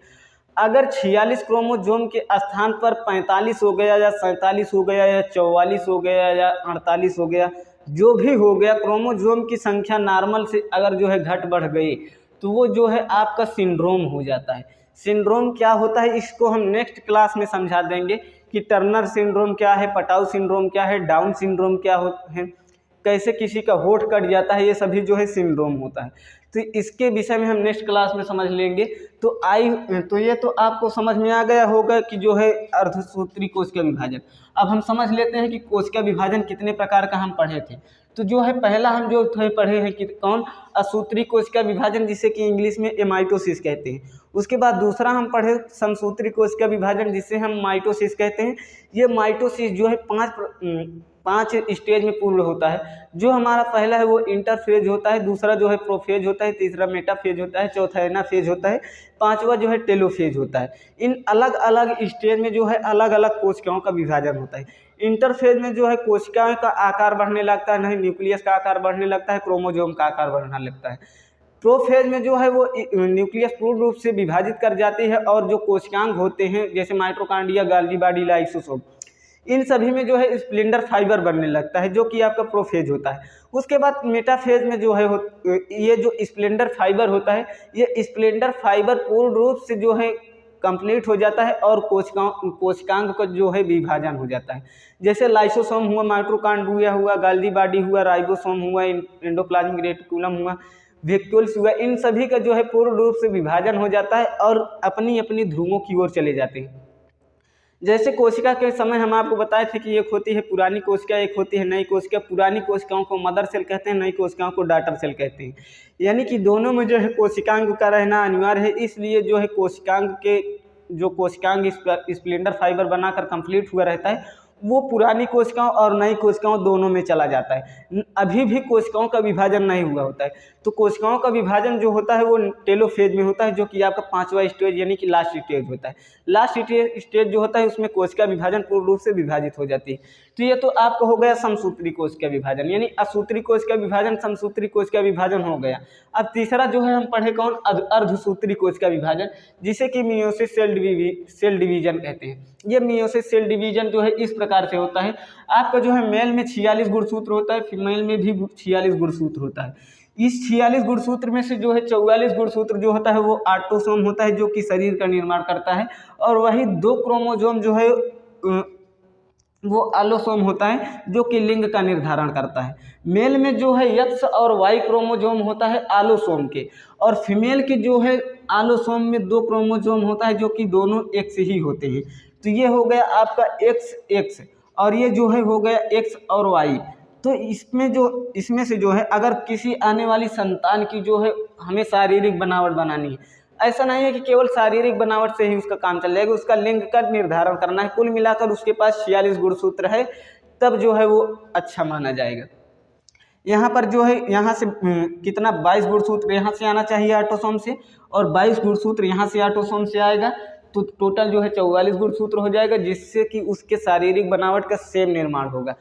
अगर 46 क्रोमोसोम के स्थान पर 45 हो गया या 47 हो गया या 44 हो गया या 48 हो गया, जो भी हो गया, क्रोमोसोम की संख्या नॉर्मल से अगर जो है घट बढ़ गई तो वो जो है आपका सिंड्रोम हो जाता है। सिंड्रोम क्या होता है इसको हम नेक्स्ट क्लास में समझा देंगे कि टर्नर सिंड्रोम क्या है, पटाउ सिंड्रोम क्या है, डाउन सिंड्रोम क्या है, कैसे किसी का होठ कट जाता है, ये सभी जो है सिंड्रोम होता है। तो इसके विषय में हम नेक्स्ट क्लास में समझ लेंगे। तो ये तो आपको समझ में आ गया होगा कि जो है अर्धसूत्री कोशिका विभाजन। अब हम समझ लेते हैं कि कोशिका विभाजन कितने प्रकार का हम पढ़े थे। तो जो है पहला हम जो थे पढ़े हैं कि कौन, असूत्री कोशिका विभाजन, जिसे कि इंग्लिश में एमाइटोसिस कहते हैं। उसके बाद दूसरा हम पढ़े समसूत्री कोशिका विभाजन, जिसे हम माइटोसिस कहते हैं। ये माइटोसिस जो है पाँच स्टेज में पूर्ण होता है। जो हमारा पहला है वो इंटरफेज होता है, दूसरा जो है प्रोफेज होता है, तीसरा मेटाफेज होता है, चौथा एनाफेज होता है, पांचवा जो है टेलोफेज होता है। इन अलग अलग स्टेज में जो है अलग अलग कोशिकाओं का विभाजन होता है। इंटरफेज में जो है कोशिकाओं का आकार बढ़ने लगता है, नहीं न्यूक्लियस का आकार बढ़ने लगता है, क्रोमोसोम का आकार बढ़ने लगता है। प्रोफेज में जो है वो न्यूक्लियस पूर्ण रूप से विभाजित कर जाती है और जो कोशिकांग होते हैं जैसे माइटोकॉन्ड्रिया, गोल्गी बॉडी, लाइसोसोम, इन सभी में जो है स्प्लेंडर फाइबर बनने लगता है, जो कि आपका प्रोफेज होता है। उसके बाद मेटाफेज में जो है ये जो स्प्लेंडर फाइबर होता है, ये स्प्लेंडर फाइबर पूर्ण रूप से जो है कंप्लीट हो जाता है और कोशिकांग का जो है विभाजन हो जाता है। जैसे लाइसोसोम हुआ, माइटोकॉन्ड्रिया हुआ, गोल्गी बॉडी हुआ, राइबोसोम हुआ, एंडोप्लाज्मिक रेटिकुलम हुआ, वैक्यूल्स हुआ, इन सभी का जो है पूर्ण रूप से विभाजन हो जाता है और अपनी अपनी ध्रुवों की ओर चले जाते हैं। जैसे कोशिका के समय हम आपको बताए थे कि एक होती है पुरानी कोशिका, एक होती है नई कोशिका। पुरानी कोशिकाओं को मदर सेल कहते हैं, नई कोशिकाओं को डॉटर सेल कहते हैं। यानी कि दोनों में जो है कोशिकांग का रहना अनिवार्य है। इसलिए जो है कोशिकांग स्प्लेंडर फाइबर बनाकर कंप्लीट हुआ रहता है, वो पुरानी कोशिकाओं और नई कोशिकाओं दोनों में चला जाता है। अभी भी कोशिकाओं का विभाजन नहीं हुआ होता है। तो कोशिकाओं का विभाजन जो होता है वो टेलोफेज में होता है, जो कि आपका पांचवा स्टेज यानी कि लास्ट स्टेज होता है। लास्ट स्टेज जो होता है उसमें कोशिका विभाजन पूर्ण रूप से विभाजित हो जाती है। तो ये तो आपका हो गया समसूत्री कोशिका विभाजन, यानी असूत्री कोशिका विभाजन, समसूत्री कोशिका विभाजन हो गया। अब तीसरा जो है हम पढ़े कौन, अर्धसूत्री कोशिका विभाजन, जिसे कि मियोसिस सेल डिवीजन कहते हैं। ये मियोसिस सेल डिवीजन जो है इस प्रकार से होता है। आपका जो है मेल में 46 गुणसूत्र होता है, फीमेल में भी 46 गुणसूत्र होता है। इस 46 गुणसूत्र में से जो है 44 गुणसूत्र जो होता है वो ऑटोसोम होता है, जो कि शरीर का निर्माण करता है, और वही 2 क्रोमोसोम जो है वो एलोसोम होता है, जो कि लिंग का निर्धारण करता है। मेल में जो है एक्स और वाई क्रोमोसोम होता है एलोसोम के, और फीमेल के जो है एलोसोम में 2 क्रोमोसोम होता है, जो कि दोनों एक्स ही होते हैं। तो ये हो गया आपका एक्स और ये जो है हो गया एक्स और वाई। तो इसमें से जो है अगर किसी आने वाली संतान की जो है हमें शारीरिक बनावट बनानी है, ऐसा नहीं है कि केवल शारीरिक बनावट से ही उसका काम चल जाएगा, उसका लिंग का निर्धारण करना है। कुल मिलाकर उसके पास 46 गुणसूत्र है, तब जो है वो अच्छा माना जाएगा। यहाँ पर जो है यहाँ से कितना 22 गुणसूत्र यहाँ से आना चाहिए ऑटोसोम से, और 22 गुणसूत्र यहाँ से ऑटोसोम से आएगा, तो टोटल जो है 44 गुणसूत्र हो जाएगा, जिससे कि उसके शारीरिक बनावट का सेम निर्माण होगा।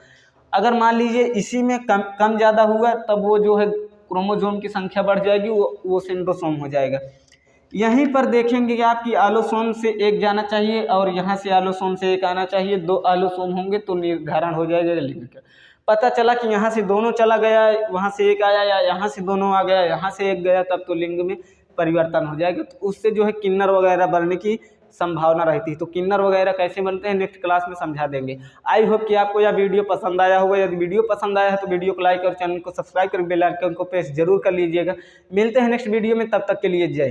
अगर मान लीजिए इसी में कम ज़्यादा हुआ, तब वो जो है क्रोमोसोम की संख्या बढ़ जाएगी, वो सेंट्रोसोम हो जाएगा। यहीं पर देखेंगे कि आपकी एलोसोम से एक जाना चाहिए और यहाँ से एलोसोम से एक आना चाहिए। 2 एलोसोम होंगे तो निर्धारण हो जाएगा लिंग का। पता चला कि यहाँ से दोनों चला गया, वहाँ से एक आया, या यहाँ से दोनों आ गया, यहाँ से एक गया, तब तो लिंग में परिवर्तन हो जाएगा। तो उससे जो है किन्नर वगैरह बनने की संभावना रहती है। तो किन्नर वगैरह कैसे बनते हैं नेक्स्ट क्लास में समझा देंगे। आई होप कि आपको यह वीडियो पसंद आया होगा। यदि वीडियो पसंद आया है तो वीडियो को लाइक और चैनल को सब्सक्राइब कर बेल आइकन को प्रेस जरूर कर लीजिएगा। मिलते हैं नेक्स्ट वीडियो में, तब तक के लिए जय।